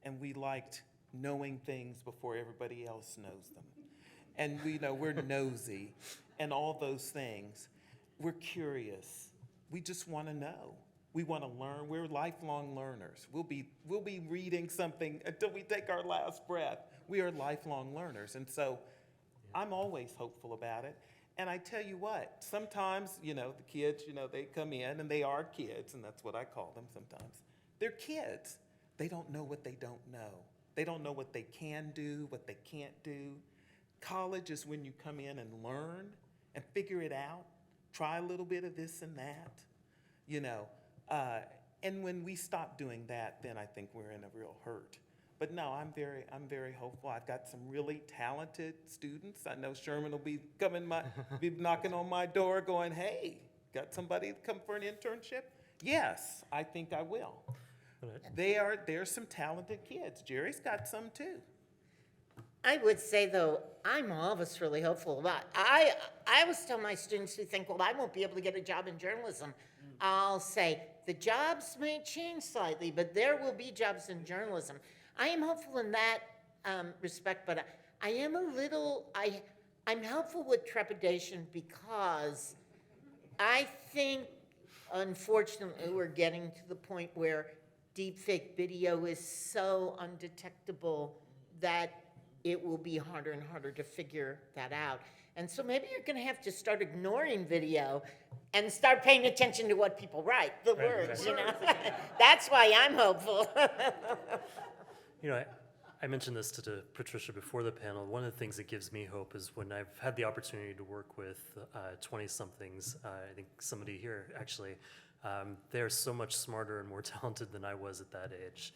and we liked knowing things before everybody else knows them. And we're nosy, and all those things. We're curious. We just want to know. We want to learn. We're lifelong learners. We'll be reading something until we take our last breath. We are lifelong learners, and so I'm always hopeful about it. And I tell you what, sometimes, the kids, they come in and they are kids, and that's what I call them sometimes. They're kids, They don't know what they don't know. They don't know what they can do, what they can't do. College is when you come in and learn and figure it out, try a little bit of this and that, you know. And when we stop doing that, then I think we're in a real hurt. But no, I'm very hopeful. I've got some really talented students. I know Sherman will be be knocking on my door going, hey, got somebody to come for an internship? Yes, I think I will. There's some talented kids. Jerry's got some too. I would say, though, I'm always really hopeful about, I always tell my students who think, well, I won't be able to get a job in journalism. I'll say, the jobs may change slightly, but there will be jobs in journalism. I am hopeful in that respect, but I am a little, I'm helpful with trepidation because I think, unfortunately, we're getting to the point where deepfake video is so undetectable that it will be harder and harder to figure that out. And so maybe you're going to have to start ignoring video and start paying attention to what people write, the words, you know? That's why I'm hopeful. You know, I mentioned this to Patricia before the panel. One of the things that gives me hope is when I've had the opportunity to work with 20-somethings, I think somebody here actually, they're so much smarter and more talented than I was at that age.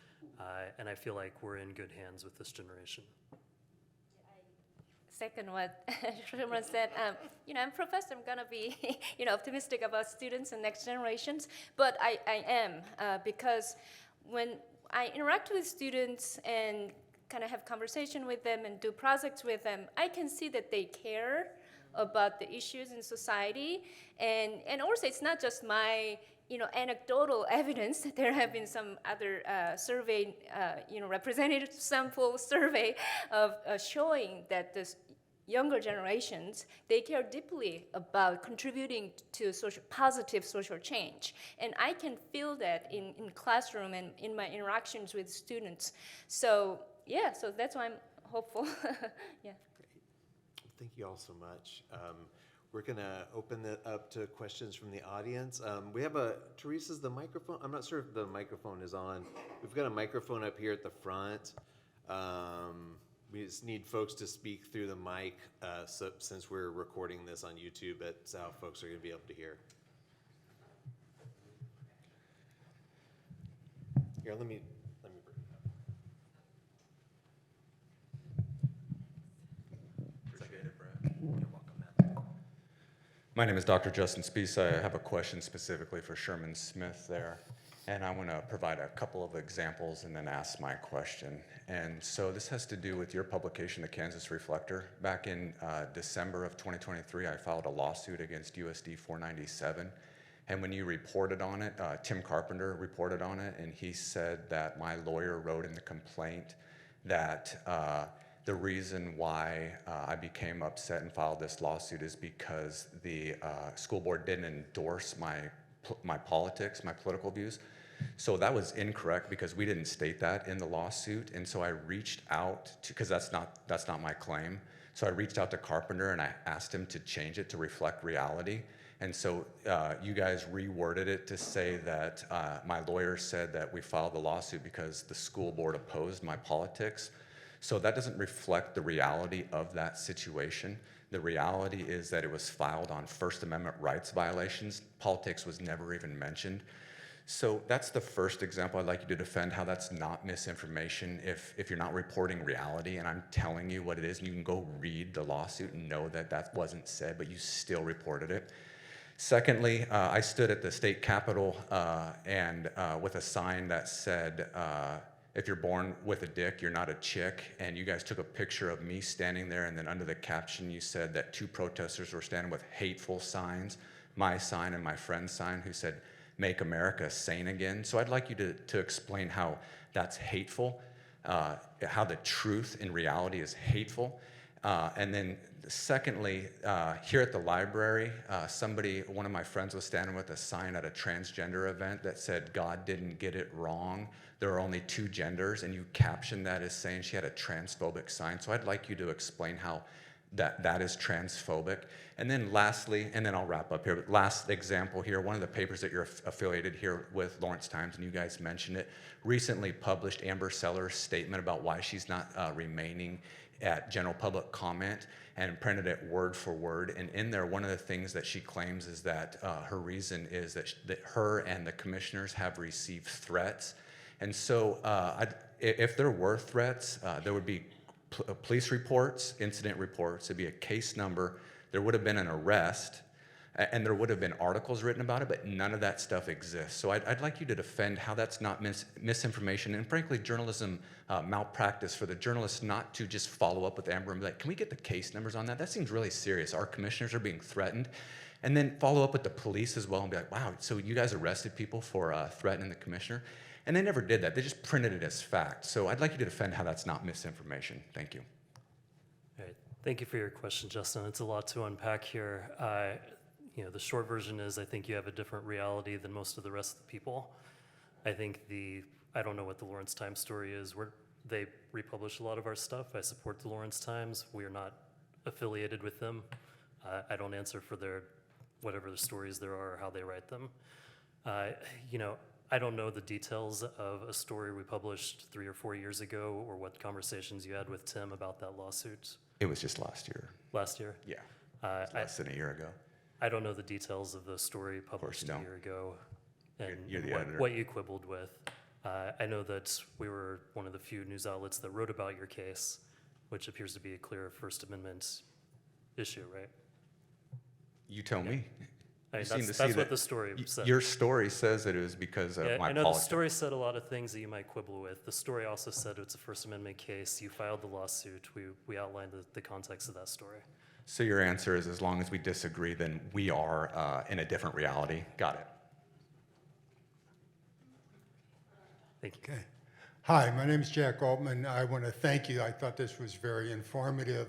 And I feel like we're in good hands with this generation. Second what Sherman said, you know, I'm a professor, I'm gonna be, you know, optimistic about students and next generations, but I am, because when I interact with students and kind of have conversation with them and do projects with them, I can see that they care about the issues in society, and also it's not just my, you know, anecdotal evidence. There have been some other survey, you know, representative sample survey of showing that this younger generations, they care deeply about contributing to positive social change. And I can feel that in classroom and in my interactions with students. So yeah, so that's why I'm hopeful. Yeah. Great. Thank you all so much. We're gonna open it up to questions from the audience. We have Teresa's the microphone. I'm not sure if the microphone is on. We've got a microphone up here at the front. We just need folks to speak through the mic, so, since we're recording this on YouTube, that's how folks are going to be able to hear. Here, let me bring it up. Appreciate it, Brad. You're welcome, man. My name is Dr. Justin Spees. I have a question specifically for Sherman Smith there. And I want to provide a couple of examples and then ask my question. And so this has to do with your publication, the Kansas Reflector. Back in December of 2023, I filed a lawsuit against USD 497. And when you reported on it, Tim Carpenter reported on it, and he said that my lawyer wrote in the complaint that the reason why I became upset and filed this lawsuit is because the school board didn't endorse my politics, my political views. So that was incorrect because we didn't state that in the lawsuit. And so I reached out to, because that's not my claim. So I reached out to Carpenter and I asked him to change it to reflect reality. And so you guys reworded it to say that my lawyer said that we filed the lawsuit because the school board opposed my politics. So that doesn't reflect the reality of that situation. The reality is that it was filed on First Amendment rights violations. Politics was never even mentioned. So that's the first example I'd like you to defend, how that's not misinformation if you're not reporting reality and I'm telling you what it is, and you can go read the lawsuit and know that that wasn't said, but you still reported it. Secondly, I stood at the state capitol and with a sign that said, if you're born with a dick, you're not a chick. And you guys took a picture of me standing there, and then under the caption you said that two protesters were standing with hateful signs, my sign and my friend's sign, who said, "Make America sane again." So I'd like you to explain how that's hateful, how the truth in reality is hateful. And then secondly, here at the library, one of my friends was standing with a sign at a transgender event that said, "God didn't get it wrong. There are only two genders," and you captioned that as saying she had a transphobic sign. So I'd like you to explain how that is transphobic. And then lastly, and then I'll wrap up here, but last example here, one of the papers that you're affiliated here with, Lawrence Times, and you guys mentioned it, recently published Amber Seller's statement about why she's not remaining at general public comment, and printed it word for word. And in there, one of the things that she claims is that her reason is that her and the commissioners have received threats. And so if there were threats, there would be police reports, incident reports, it'd be a case number, there would have been an arrest, and there would have been articles written about it, but none of that stuff exists. So I'd like you to defend how that's not misinformation, and frankly, journalism malpractice for the journalists not to just follow up with Amber and be like, can we get the case numbers on that? That seems really serious. Our commissioners are being threatened. And then follow up with the police as well and be like, wow, so you guys arrested people for threatening the commissioner? And they never did that. They just printed it as fact. So I'd like you to defend how that's not misinformation. Thank you. All right. Thank you for your question, Justin. It's a lot to unpack here. The short version is I think you have a different reality than most of the rest of the people. I think I don't know what the Lawrence Times story is. They republish a lot of our stuff. I support the Lawrence Times. We are not affiliated with them. I don't answer for whatever the stories there are or how they write them. I don't know the details of a story we published 3 or 4 years ago or what conversations you had with Tim about that lawsuit. It was just last year. Last year? Yeah, less than a year ago. I don't know the details of the story published a year ago and You're the editor. what you quibbled with. I know that we were one of the few news outlets that wrote about your case, which appears to be a clear First Amendment issue, right? You tell me. I mean, You seem to that's see what the story said. Your story says that it was because of my I know politics. the story said a lot of things that you might quibble with. The story also said it's a First Amendment case. You filed the lawsuit. We outlined the context of that story. So your answer is as long as we disagree, then we are in a different reality. Got it. Thank you. Okay. Hi, my name is Jack Altman. I want to thank you. I thought this was very informative.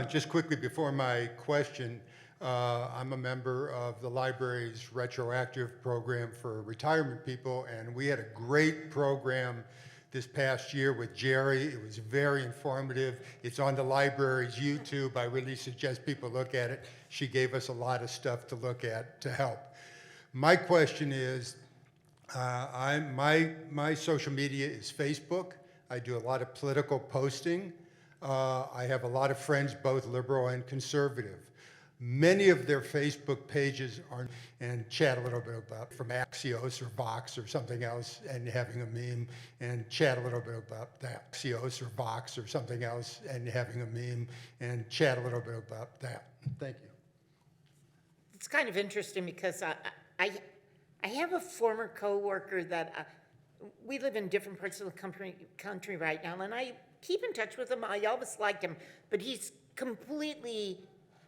Just quickly before my question, I'm a member of the library's retroactive program for retirement people, and we had a great program this past year with Gerri. It was very informative. It's on the library's YouTube. I really suggest people look at it. She gave us a lot of stuff to look at to help. My question is, my social media is Facebook. I do a lot of political posting. I have a lot of friends, both liberal and conservative. Many of their Facebook pages are, and chat a little bit about from Axios or Vox or something else and having a meme, and chat a little bit about that. Axios or Vox or something else and having a meme, and chat a little bit about that. Thank you. It's kind of interesting because I have a former coworker that we live in different parts of the country right now, and I keep in touch with him. I always liked him, but he's completely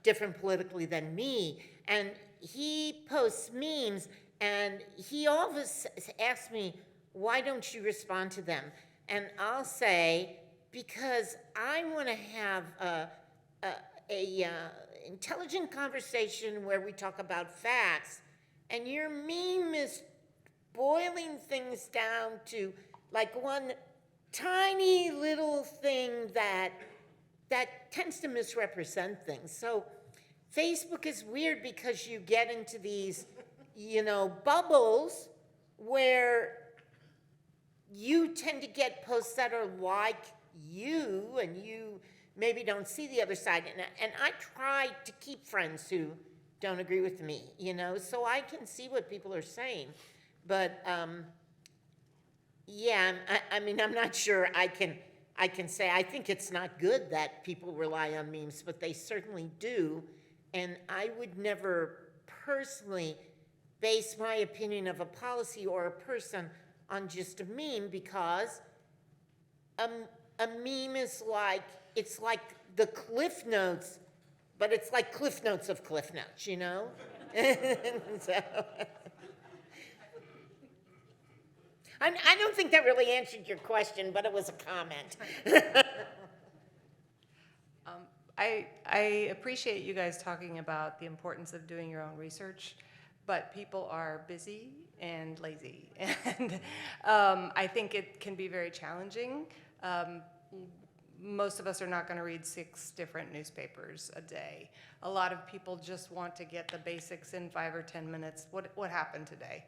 different politically than me, and he posts memes, and he always asks me, why don't you respond to them? And I'll say, because I want to have a intelligent conversation where we talk about facts, and your meme is boiling things down to like one tiny little thing that tends to misrepresent things. So Facebook is weird because you get into these, bubbles where you tend to get posts that are like you, and you maybe don't see the other side. And I try to keep friends who don't agree with me, so I can see what people are saying. But yeah, I'm not sure I can say, I think it's not good that people rely on memes, but they certainly do. And I would never personally base my opinion of a policy or a person on just a meme, because a meme is it's like the Cliff Notes, but it's like Cliff Notes of Cliff Notes, So, I don't think that really answered your question, but it was a comment. I appreciate you guys talking about the importance of doing your own research, but people are busy and lazy, and I think it can be very challenging. most of us are not going to read 6 different newspapers a day. A lot of people just want to get the basics in 5 or 10 minutes. What happened today?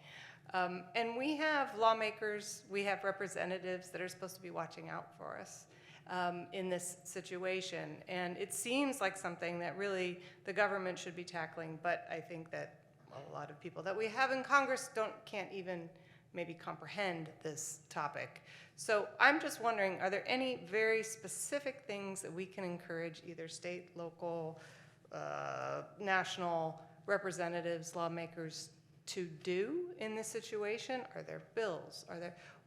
And we have lawmakers, we have representatives that are supposed to be watching out for us in this situation. And it seems like something that really the government should be tackling, but I think that a lot of people that we have in Congress can't even maybe comprehend this topic. So I'm just wondering, are there any very specific things that we can encourage either state, local, national representatives, lawmakers to do in this situation? Are there bills?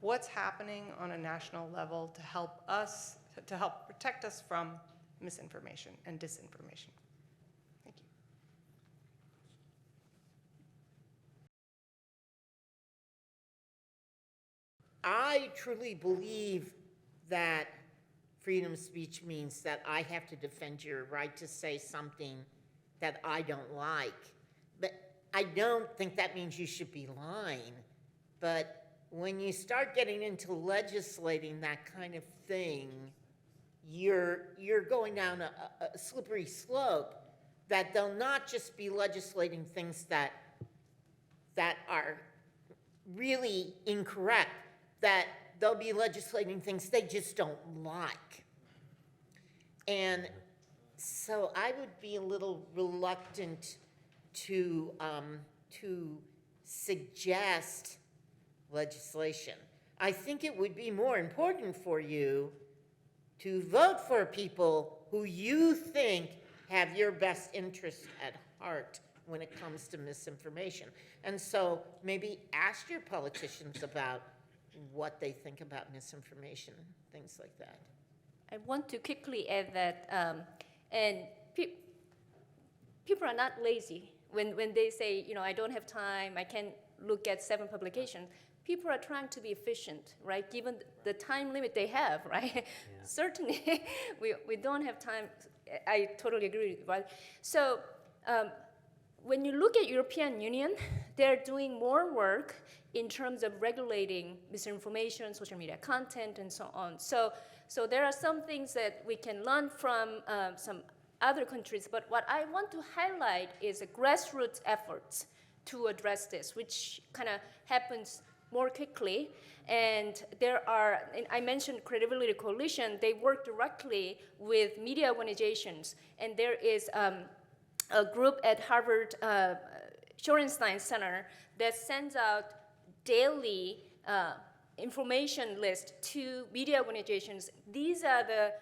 What's happening on a national level to help us, to help protect us from misinformation and disinformation? Thank you. I truly believe that freedom of speech means that I have to defend your right to say something that I don't like. But I don't think that means you should be lying. But when you start getting into legislating that kind of thing, you're going down a slippery slope that they'll not just be legislating things that are really incorrect, that they'll be legislating things they just don't like. And so I would be a little reluctant to suggest legislation. I think it would be more important for you to vote for people who you think have your best interest at heart when it comes to misinformation. And so maybe ask your politicians about what they think about misinformation, things like that. I want to quickly add that, people are not lazy. When they say, I don't have time, I can't look at 7 publications, people are trying to be efficient, right? Given the time limit they have, right? Yeah. Certainly, we don't have time. I totally agree with you, right? So when you look at European Union, they're doing more work in terms of regulating misinformation, social media content, and so on. So there are some things that we can learn from some other countries, but what I want to highlight is a grassroots efforts to address this, which kind of happens more quickly. And I mentioned Credibility Coalition, they work directly with media organizations, and there is a group at Harvard Shorenstein Center that sends out daily information list to media organizations. These are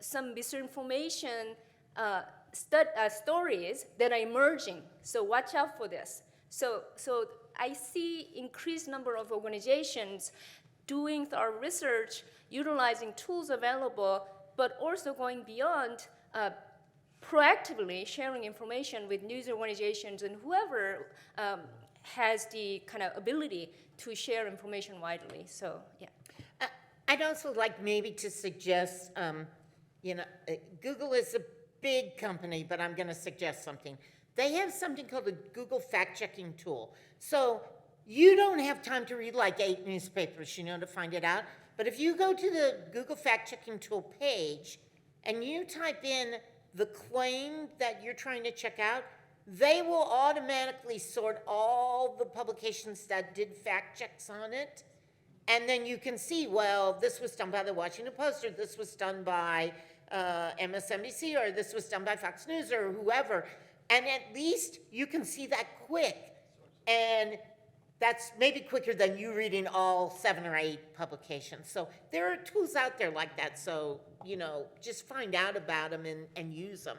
some misinformation stories that are emerging, so watch out for this. So I see increased number of organizations doing thorough research, utilizing tools available, but also going beyond proactively sharing information with news organizations and whoever has the kind of ability to share information widely. So, yeah. I'd also like maybe to suggest, Google is a big company, but I'm going to suggest something. They have something called the Google fact-checking tool. So you don't have time to read like 8 newspapers, to find it out. But if you go to the Google fact-checking tool page and you type in the claim that you're trying to check out, they will automatically sort all the publications that did fact checks on it. And then you can see, well, this was done by the Washington Post, or this was done by MSNBC, or this was done by Fox News, or whoever. And at least you can see that quick. And that's maybe quicker than you reading all 7 or 8 publications. So there are tools out there like that. So, just find out about them and use them.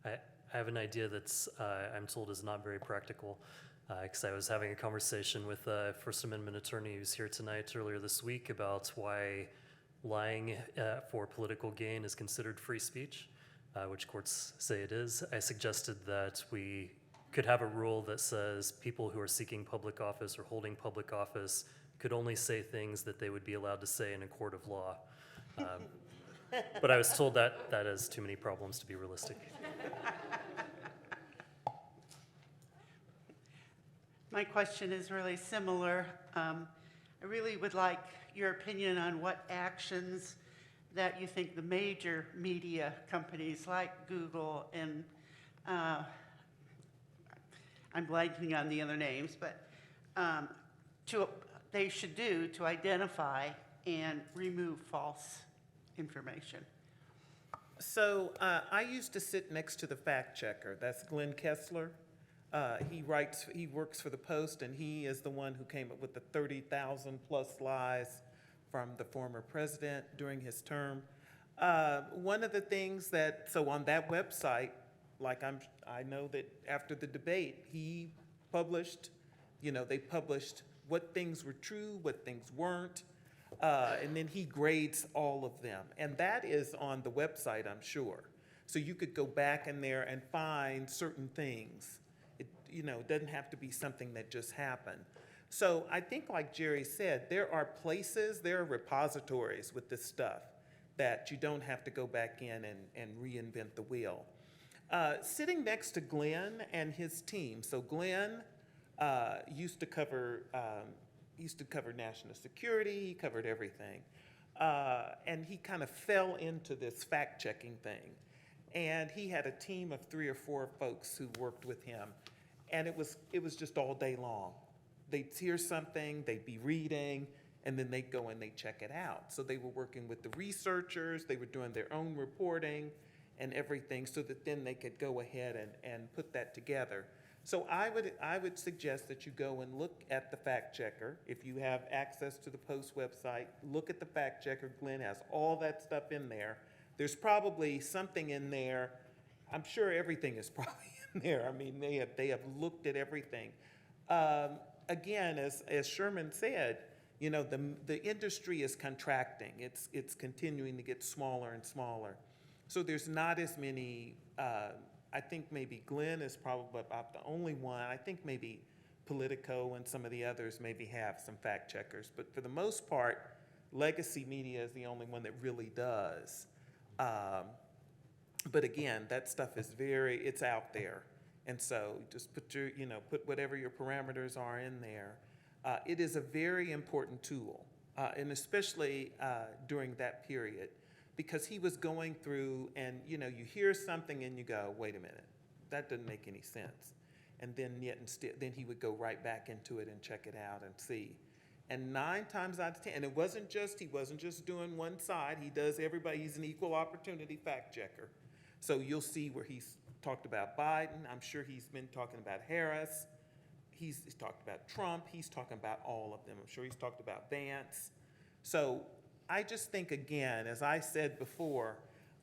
I have an idea that's, I'm told, is not very practical, because I was having a conversation with a First Amendment attorney who's here tonight earlier this week about why lying for political gain is considered free speech, which courts say it is. I suggested that we could have a rule that says people who are seeking public office or holding public office could only say things that they would be allowed to say in a court of law. But I was told that has too many problems to be realistic. My question is really similar. I really would like your opinion on what actions that you think the major media companies like Google and I'm blanking on the other names, but they should do to identify and remove false information. So I used to sit next to the fact checker. That's Glenn Kessler. He works for the Post, and he is the one who came up with the 30,000 plus lies from the former president during his term. One of the things so on that website, I know that after the debate, he published, they published what things were true, what things weren't, and then he grades all of them. And that is on the website, I'm sure. So you could go back in there and find certain things. It doesn't have to be something that just happened. So I think, like Jerry said, there are repositories with this stuff that you don't have to go back in and reinvent the wheel. Sitting next to Glenn and his team. So Glenn used to cover national security. He covered everything, and he kind of fell into this fact-checking thing. And he had a team of 3 or 4 folks who worked with him, and it was just all day long. They'd hear something, they'd be reading, and then they'd go and they'd check it out. So they were working with the researchers, they were doing their own reporting and everything, so that then they could go ahead and put that together. So I would suggest that you go and look at the fact checker. If you have access to the Post website, look at the fact checker. Glenn has all that stuff in there. There's probably something in there. I'm sure everything is probably in there. I mean, they have looked at everything. Again, as Sherman said, the industry is contracting. It's continuing to get smaller and smaller. So there's not as many. I think maybe Glenn is probably about the only one. I think maybe Politico and some of the others maybe have some fact checkers. But for the most part, legacy media is the only one that really does. But again, that stuff is it's out there. And so just put whatever your parameters are in there. It is a very important tool, and especially during that period. Because he was going through and, you hear something and you go, wait a minute, that doesn't make any sense. And then then he would go right back into it and check it out and see. And 9 times out of 10, and he wasn't just doing one side, he does everybody, he's an equal opportunity fact checker. So you'll see where he's talked about Biden, I'm sure he's been talking about Harris, he's talked about Trump, he's talking about all of them. I'm sure he's talked about Vance. So I just think, again, as I said before,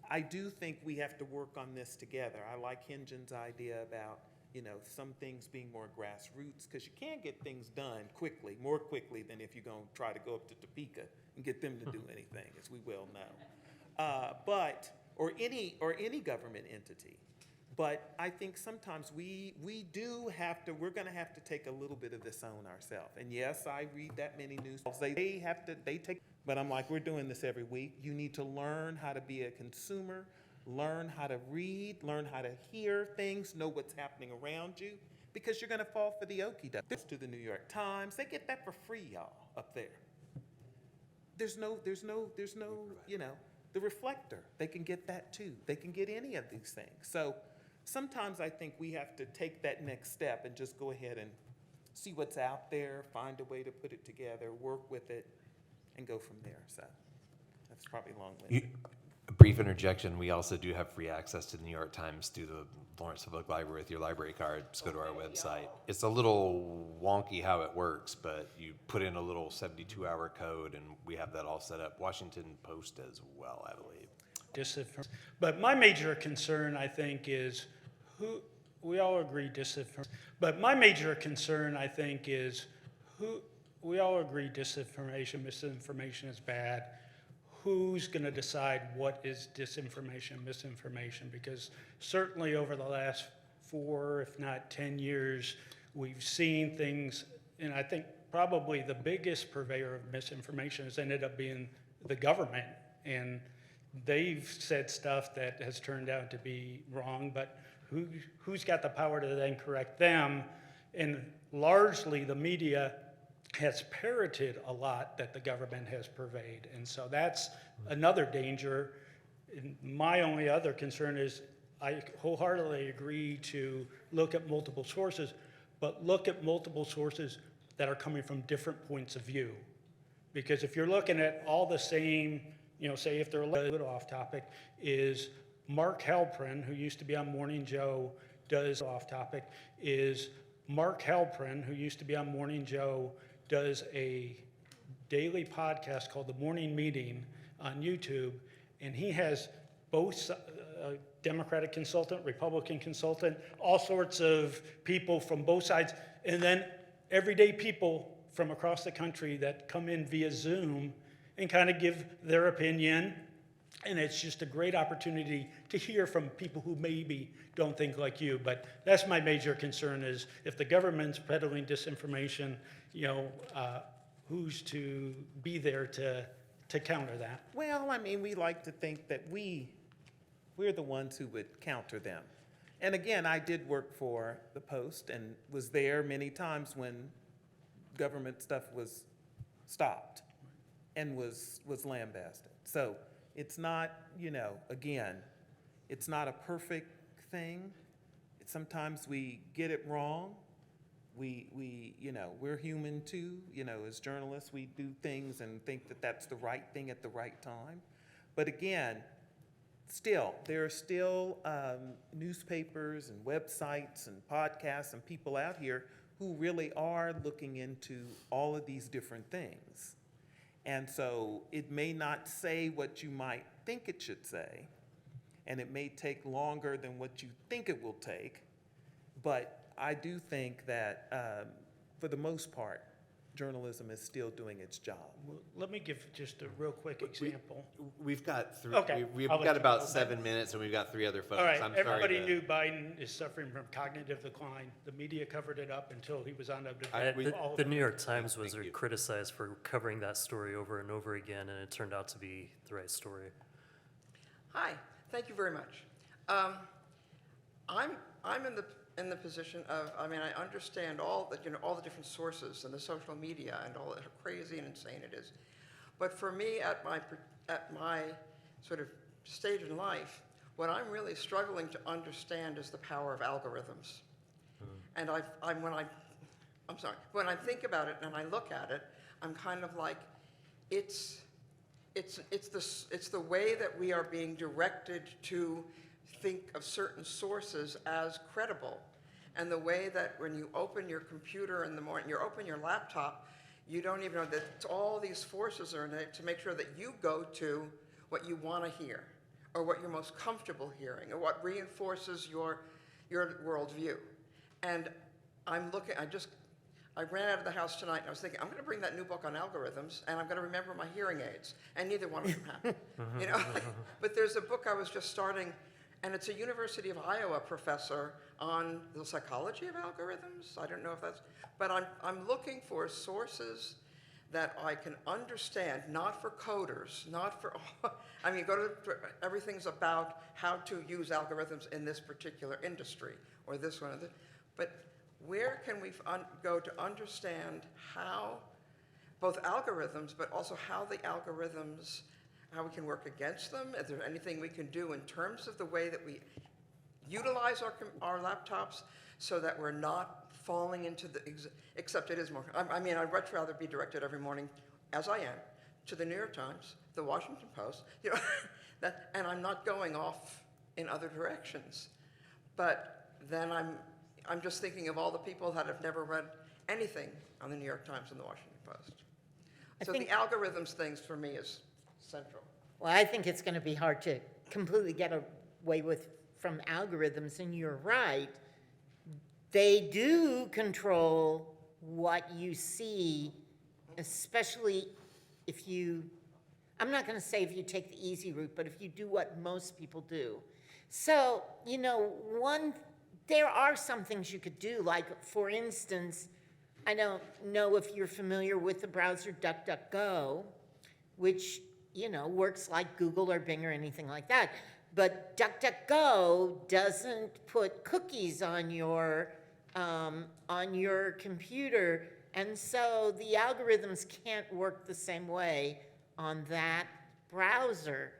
I do think we have to work on this together. I like Hyunjin's idea about, some things being more grassroots, because you can't get things done more quickly than if you're going to try to go up to Topeka and get them to do anything, as we well know. Or any government entity. But I think sometimes we're going to have to take a little bit of this on ourselves. And yes, I read that many news. But I'm like, we're doing this every week. You need to learn how to be a consumer, learn how to read, learn how to hear things, know what's happening around you, because you're going to fall for the okie doke. This to the New York Times, they get that for free, y'all, up there. There's no, the Reflector, they can get that too. They can get any of these things. So sometimes I think we have to take that next step and just go ahead and see what's out there, find a way to put it together, work with it, and go from there. So that's probably long-winded. A brief interjection, we also do have free access to the New York Times through the Lawrence Public Library with your library card. Just go to our website. It's a little wonky how it works, but you put in a little 72-hour code, and we have that all set up. Washington Post as well, I believe. But my major concern, I think, is we all agree disinformation. But my major concern, I think, is we all agree disinformation, misinformation is bad. Who's going to decide what is disinformation, misinformation? Because certainly over the last 4, if not 10 years, we've seen things, and I think probably the biggest purveyor of misinformation has ended up being the government. And they've said stuff that has turned out to be wrong, but who's got the power to then correct them? And largely the media has parroted a lot that the government has purveyed. And so that's another danger. And my only other concern is I wholeheartedly agree to look at multiple sources, but look at multiple sources that are coming from different points of view. Because if you're looking at all the same, say if they're a little bit off topic, is Mark Halprin, who used to be on Morning Joe, does a daily podcast called The Morning Meeting on YouTube, and he has both Democratic consultant, Republican consultant, all sorts of people from both sides, and then everyday people from across the country that come in via Zoom and kind of give their opinion. And it's just a great opportunity to hear from people who maybe don't think like you. But that's my major concern is if the government's peddling disinformation, who's to be there to counter that? Well, I mean, we like to think that we're the ones who would counter them. And again, I did work for the Post and was there many times when government stuff was stopped and was lambasted. So it's not, again, it's not a perfect thing. Sometimes we get it wrong. We're human too. As journalists, we do things and think that that's the right thing at the right time. But again, there are still newspapers and websites and podcasts and people out here who really are looking into all of these different things. And so it may not say what you might think it should say, and it may take longer than what you think it will take, but I do think that for the most part, journalism is still doing its job. Well, let me give just a real quick example. We've got Okay, we've I'll let got you about go. 7 minutes, and we've got 3 other folks. All right, I'm sorry everybody to- knew Biden is suffering from cognitive decline. The media covered it up until he was on The New York Times was Thank you. criticized for covering that story over and over again, and it turned out to be the right story. Hi, thank you very much. I'm in the position of, I understand all the different sources and the social media and all that, how crazy and insane it is. But for me, at my sort of stage in life, what I'm really struggling to understand is the power of algorithms. And when I think about it and I look at it, I'm kind of like, it's the way that we are being directed to think of certain sources as credible. And the way that when you open your computer in the morning, you open your laptop, you don't even know that all these forces are in it to make sure that you go to what you want to hear, or what you're most comfortable hearing, or what reinforces your worldview. And I ran out of the house tonight and I was thinking, I'm going to bring that new book on algorithms and I'm going to remember my hearing aids, and neither one of them happened. But there's a book I was just starting, and it's a University of Iowa professor on the psychology of algorithms. I don't know if that's, but I'm looking for sources that I can understand, not for coders, not for, everything's about how to use algorithms in this particular industry or this one, but where can we go to understand how both algorithms, but also how the algorithms, how we can work against them? Is there anything we can do in terms of the way that we utilize our laptops so that we're not falling into except it is more, I'd much rather be directed every morning, as I am, to the New York Times, the Washington Post, and I'm not going off in other directions. But then I'm just thinking of all the people that have never read anything on the New York Times and the Washington Post. So the algorithms things for me is central. Well, I think it's going to be hard to completely get away from algorithms, and you're right. They do control what you see, especially if you, I'm not going to say if you take the easy route, but if you do what most people do. So, there are some things you could do, like, for instance, I don't know if you're familiar with the browser DuckDuckGo, which, works like Google or Bing or anything like that. But DuckDuckGo doesn't put cookies on your computer And so the algorithms can't work the same way on that browser.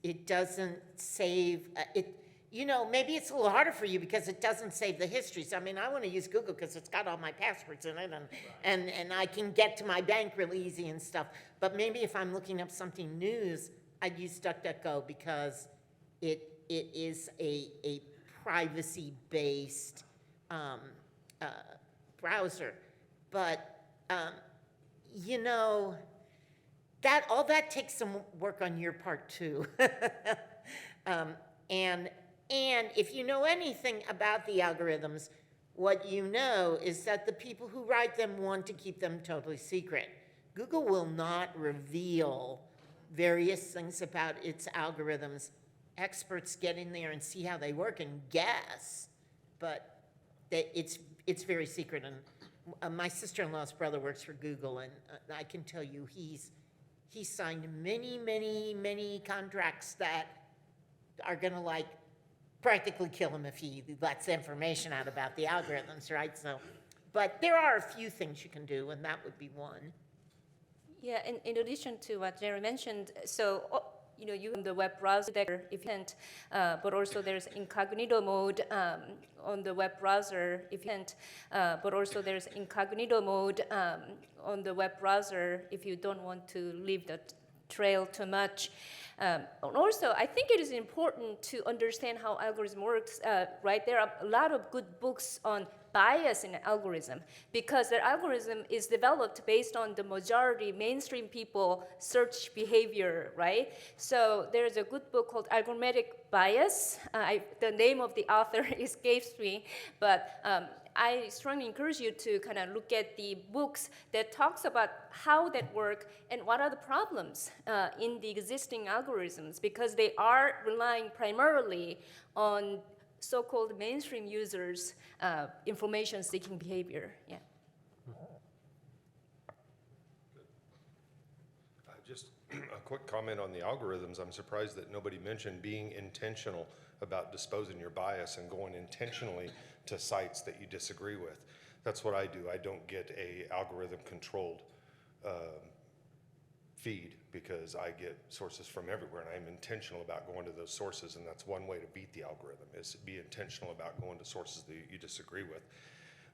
It doesn't save, maybe it's a little harder for you because it doesn't save the histories. I mean, I want to use Google because it's got all my passwords in it, and I can get to my bank really easy and stuff. But maybe if I'm looking up something news, I'd use DuckDuckGo because it is a privacy-based browser. But, all that takes some work on your part too. And if you know anything about the algorithms, what you know is that the people who write them want to keep them totally secret. Google will not reveal various things about its algorithms. Experts get in there and see how they work and guess, but it's very secret. And my sister-in-law's brother works for Google, and I can tell you he's signed many contracts that are gonna practically kill him if he lets information out about the algorithms, right? So, but there are a few things you can do, and that would be one. Yeah, and in addition to what Jerry mentioned, so you the web browser there, if you can't, but also there's incognito mode on the web browser, if you can't, but also there's incognito mode on the web browser if you don't want to leave the trail too much. And also, I think it is important to understand how algorithm works, right? There are a lot of good books on bias in an algorithm because the algorithm is developed based on the majority mainstream people search behavior, right? So there's a good book called Algorithmic Bias. The name of the author escapes me, but I strongly encourage you to kind of look at the books that talks about how that work and what are the problems in the existing algorithms, because they are relying primarily on so-called mainstream users' information-seeking behavior. Yeah. Just a quick comment on the algorithms. I'm surprised that nobody mentioned being intentional about disposing your bias and going intentionally to sites that you disagree with. That's what I do. I don't get a algorithm-controlled feed because I get sources from everywhere, and I'm intentional about going to those sources, and that's one way to beat the algorithm, is to be intentional about going to sources that you disagree with.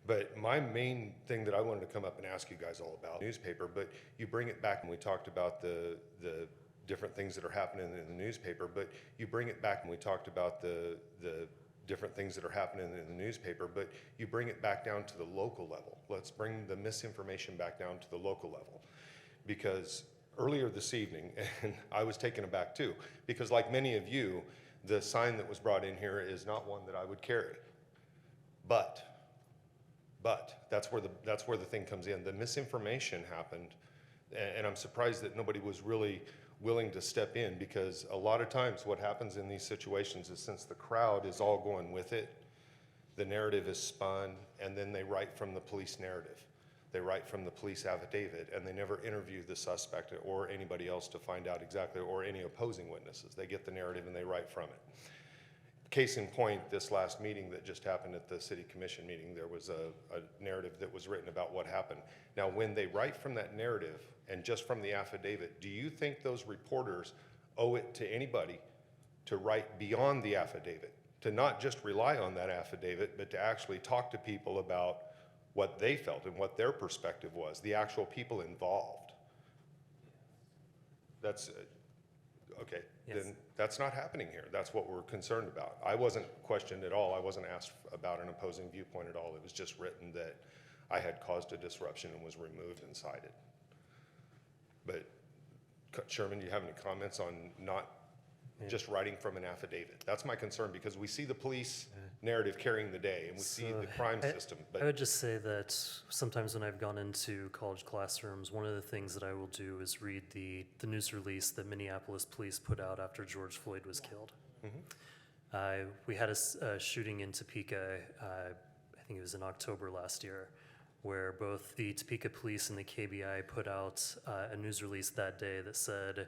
But my main thing that I wanted to come up and ask you guys all about newspaper, but you bring it back, and we talked about the different things that are happening in the newspaper, but you bring it back, and we talked about the different things that are happening in the newspaper, but you bring it back down to the local level. Let's bring the misinformation back down to the local level. Because earlier this evening, and I was taken aback too, because like many of you, the sign that was brought in here is not one that I would carry. But that's where the thing comes in. The misinformation happened, and I'm surprised that nobody was really willing to step in, because a lot of times what happens in these situations is, since the crowd is all going with it, the narrative is spun, and then they write from the police narrative. They write from the police affidavit, and they never interview the suspect or anybody else to find out exactly, or any opposing witnesses. They get the narrative and they write from it. Case in point, this last meeting that just happened at the city commission meeting, there was a narrative that was written about what happened. Now, when they write from that narrative and just from the affidavit, do you think those reporters owe it to anybody to write beyond the affidavit, to not just rely on that affidavit, but to actually talk to people about what they felt and what their perspective was, the actual people involved? That's okay. Yes. Then that's not happening here. That's what we're concerned about. I wasn't questioned at all. I wasn't asked about an opposing viewpoint at all. It was just written that I had caused a disruption and was removed and cited. But Sherman, do you have any comments on not just writing from an affidavit? That's my concern, because we see the police narrative carrying the day, and we see the crime system. I would just say that sometimes when I've gone into college classrooms, one of the things that I will do is read the news release that Minneapolis police put out after George Floyd was killed. We had a shooting in Topeka, I think it was in October last year, where both the Topeka police and the KBI put out a news release that day that said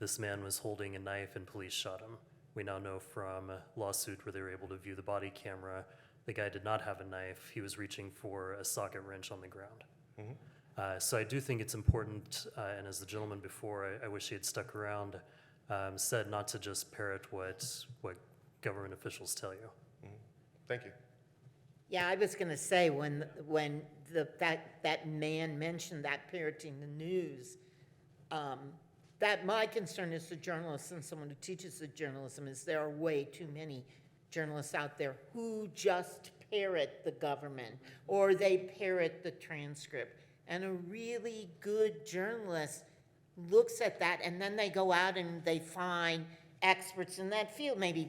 this man was holding a knife and police shot him. We now know from a lawsuit where they were able to view the body camera the guy did not have a knife. He was reaching for a socket wrench on the ground. So I do think it's important, and as the gentleman before, I wish he had stuck around, said not to just parrot what government officials tell you. Thank you. Yeah, I was going to say, when that man mentioned that parroting the news, that my concern as a journalist and someone who teaches the journalism is there are way too many journalists out there who just parrot the government or they parrot the transcript. And a really good journalist looks at that and then they go out and they find experts in that field. Maybe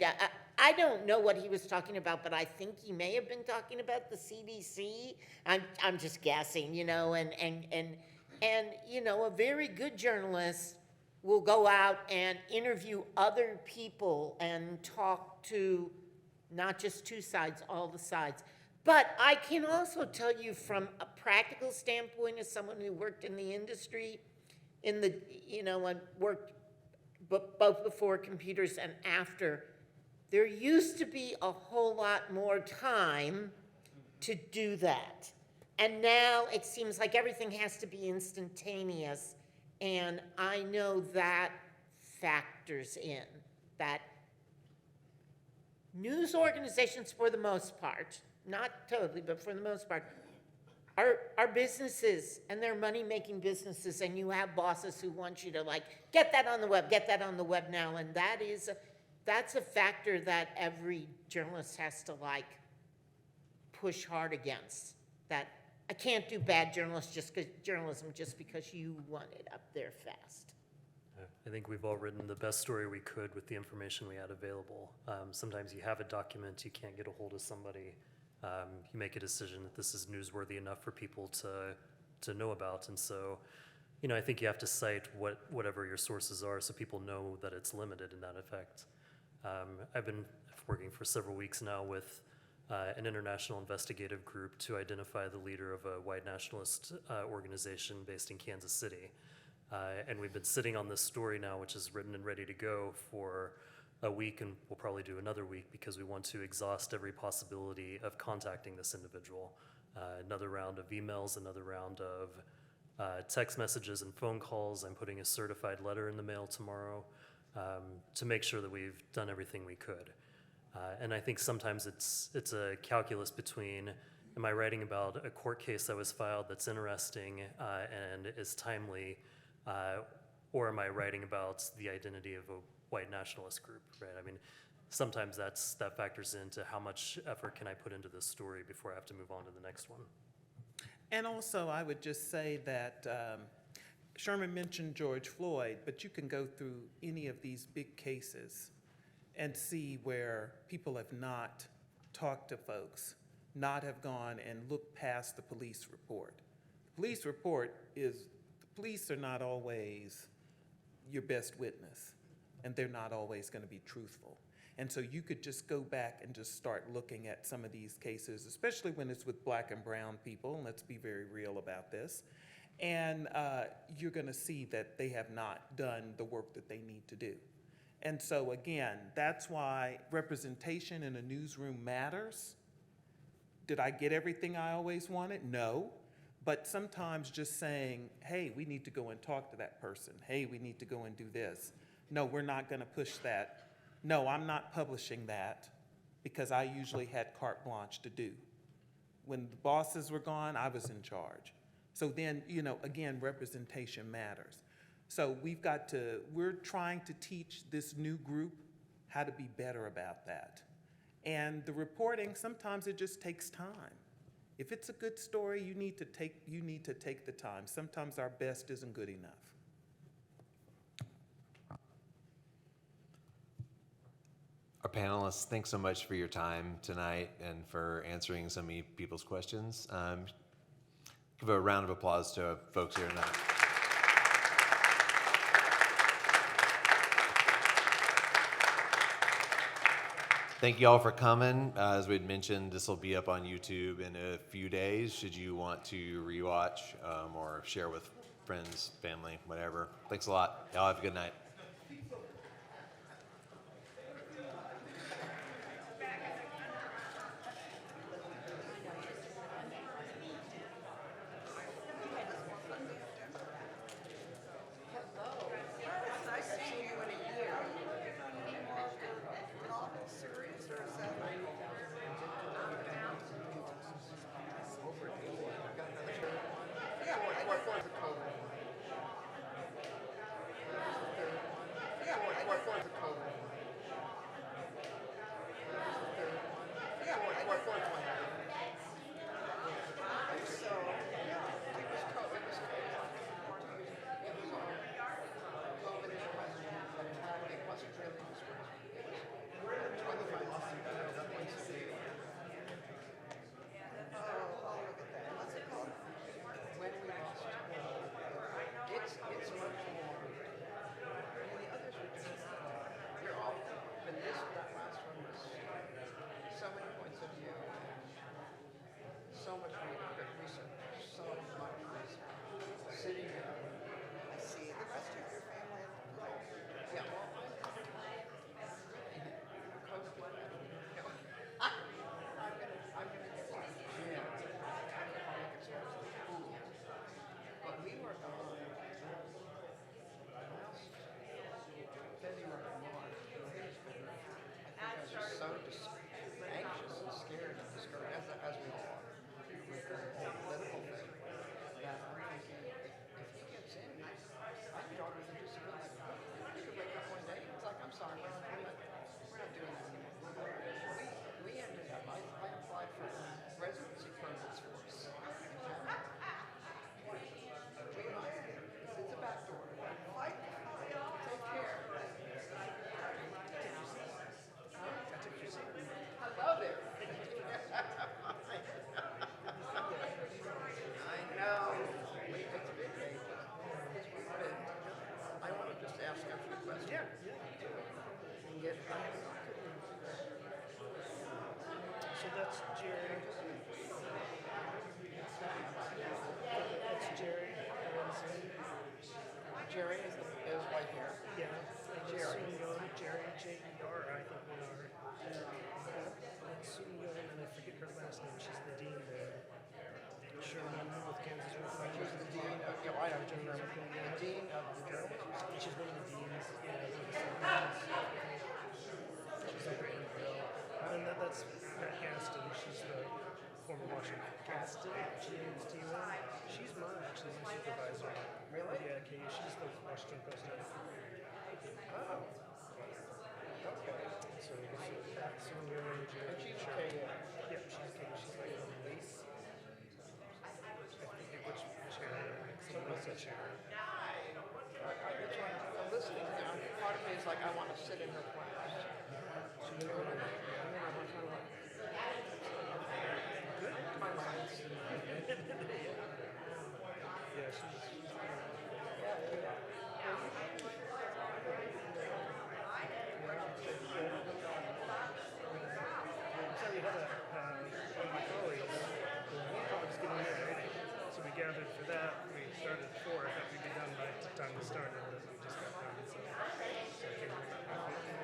I don't know what he was talking about, but I think he may have been talking about the CDC. I'm just guessing, you know, and you know, a very good journalist will go out and interview other people and talk to not just two sides, all the sides. But I can also tell you from a practical standpoint, as someone who worked in the industry, you know, and worked both before computers and after, there used to be a whole lot more time to do that. And now it seems like everything has to be instantaneous. And I know that factors in that news organizations, for the most part, not totally, but for the most part, are businesses, and they're money-making businesses, and you have bosses who want you to, like, get that on the web now, and that's a factor that every journalist has to, like, push hard against. That I can't do bad journalism just because you want it up there fast. I think we've all written the best story we could with the information we had available. Sometimes you have a document, you can't get a hold of somebody. You make a decision that this is newsworthy enough for people to know about. And so, you know, I think you have to cite whatever your sources are so people know that it's limited in that effect. I've been working for several weeks now with an international investigative group to identify the leader of a white nationalist organization based in Kansas City. And we've been sitting on this story now, which is written and ready to go, for a week, and we'll probably do another week because we want to exhaust every possibility of contacting this individual. Another round of emails, another round of text messages and phone calls. I'm putting a certified letter in the mail tomorrow to make sure that we've done everything we could. And I think sometimes it's a calculus between, am I writing about a court case that was filed that's interesting and is timely, or am I writing about the identity of a white nationalist group, right? I mean, sometimes that factors into how much effort can I put into this story before I have to move on to the next one. And also, I would just say that Sherman mentioned George Floyd, but you can go through any of these big cases and see where people have not talked to folks, not have gone and looked past the police report. The police report is, the police are not always your best witness, and they're not always going to be truthful. And so you could just go back and just start looking at some of these cases, especially when it's with black and brown people, and let's be very real about this. And you're going to see that they have not done the work that they need to do. And so again, that's why representation in a newsroom matters. Did I get everything I always wanted? No. But sometimes just saying, hey, we need to go and talk to that person. Hey, we need to go and do this. No, we're not going to push that. No, I'm not publishing that because I usually had carte blanche to do. When the bosses were gone, I was in charge. So then, you know, again, representation matters. So we're trying to teach this new group how to be better about that. And the reporting, sometimes it just takes time. If it's a good story, you need to take the time. Sometimes our best isn't good enough. Our panelists, thanks so much for your time tonight and for answering so many people's questions. Give a round of applause to folks here tonight. Thank you all for coming. As we had mentioned, this will be up on YouTube in a few days should you want to rewatch or share with friends, family, whatever. Thanks a lot. Y'all have a good night. Soon Young, Jerry, J-E-R-I, I think one R. Soon Young, and I forget her last name. She's the dean there. Sherman with Kansas Reflector. She's the dean of, yeah, I know, the dean of the journal. She's one of the deans. Yeah, she's like a Bell. And that's Matt Gaston. She's the former Washington. Gaston, G-A-S-T-O-N. She's actually my supervisor. Really? Yeah, KU. She's the Washington president. Oh. Okay. So Soon Young, And she's Sherman. KU. Yeah, she's KU. She's like a Lace. I forget which chair. Lisa chair. I'm listening now. Part of me is like, I want to sit in her class. You know what I mean? And then I'm kind of like, good. My mind's. Yeah, she's So we had one of my colleagues getting married. So we gathered for that. We started at 4. I thought we'd be done by the time we started, but we just got done. So I came here about 5:50.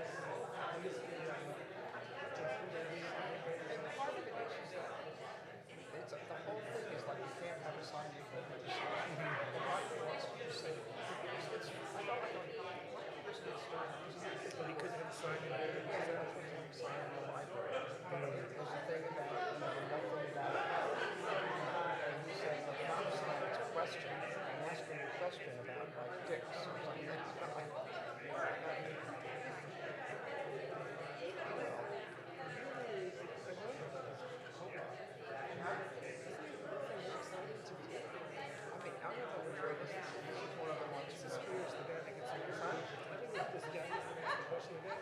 And part of it is that it's the whole thing is like you can't have a sign you can't have a sign. And part of it wants to just say, it's, I thought I don't, why did this get started? But he couldn't have a sign in there. Sign in the library. There's a thing about, nothing about it. And he said, like, not a sign, it's a question. I'm asking you a question about, like, dicks or something. It's not like, I don't know where this is. This is one of the ones. This is Spears, the guy that gets in the sign. I think it's this guy who's the question of that.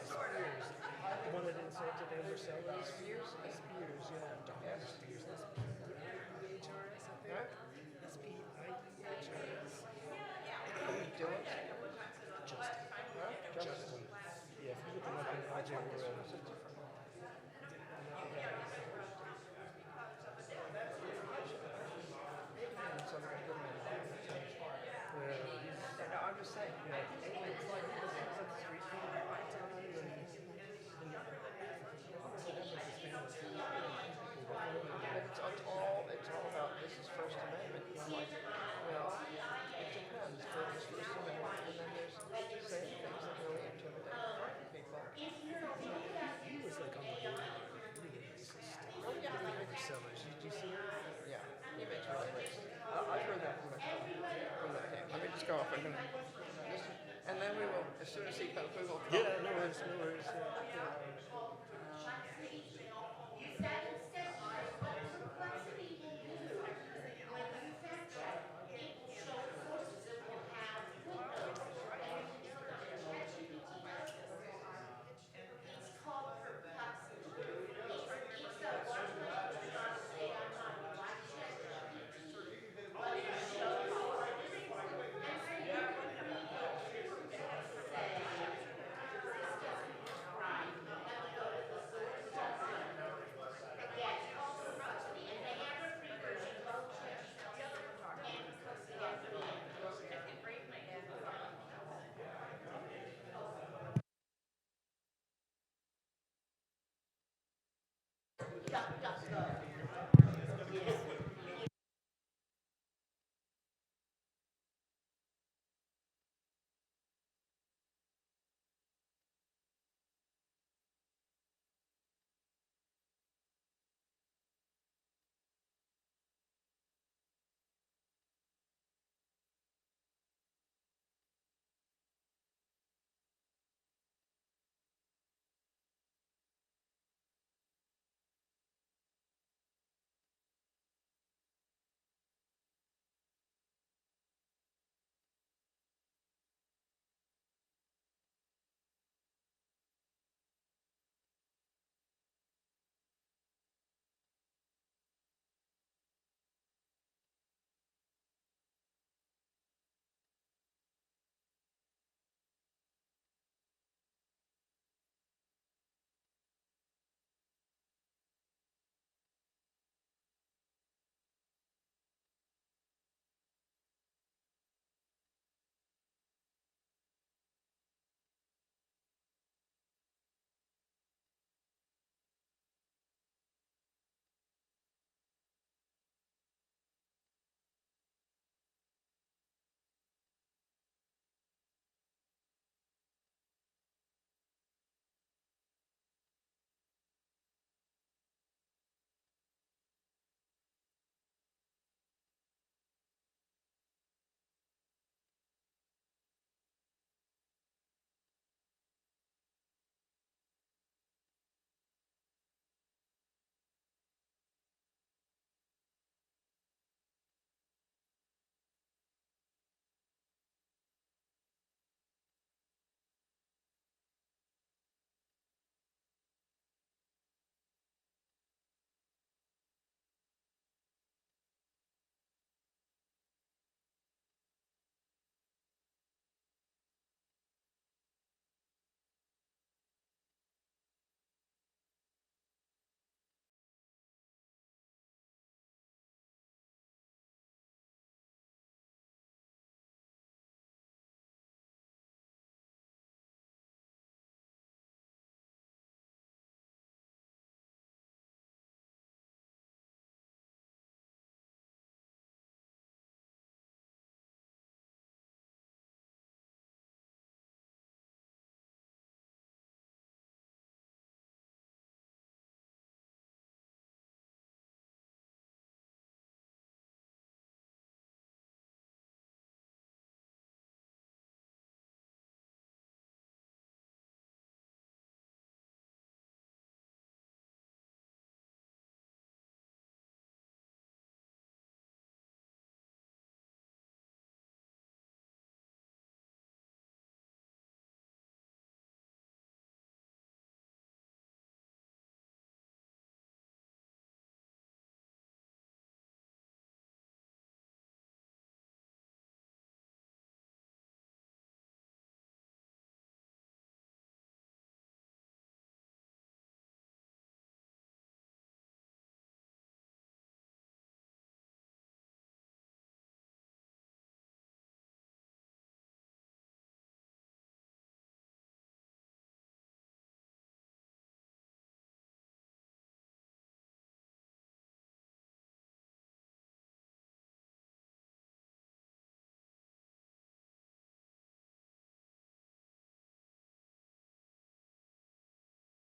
Spears. The one that insulted Amber Sellers. Spears? Spears, yeah. Dr. Spears. S-P-E-H-R-S, I think. S-P-I-E-H-R-S. Dylan? Justin. Huh? Justin. Yeah, if you look him up in Algebra, No, I'm just saying. it's like he was at the street food all the time, It's all about this is First Amendment. I'm like, well, it depends. There's First Amendment, and then there's saying things that really intimidate people. he was like on the board of really racist. Oh, yeah. Amber Sellers, did you see it? Yeah, he makes really racist. I've heard that from the tape. Let me just go off and listen. And then we will, as soon as he comes, we will. Yeah, no worries, no worries.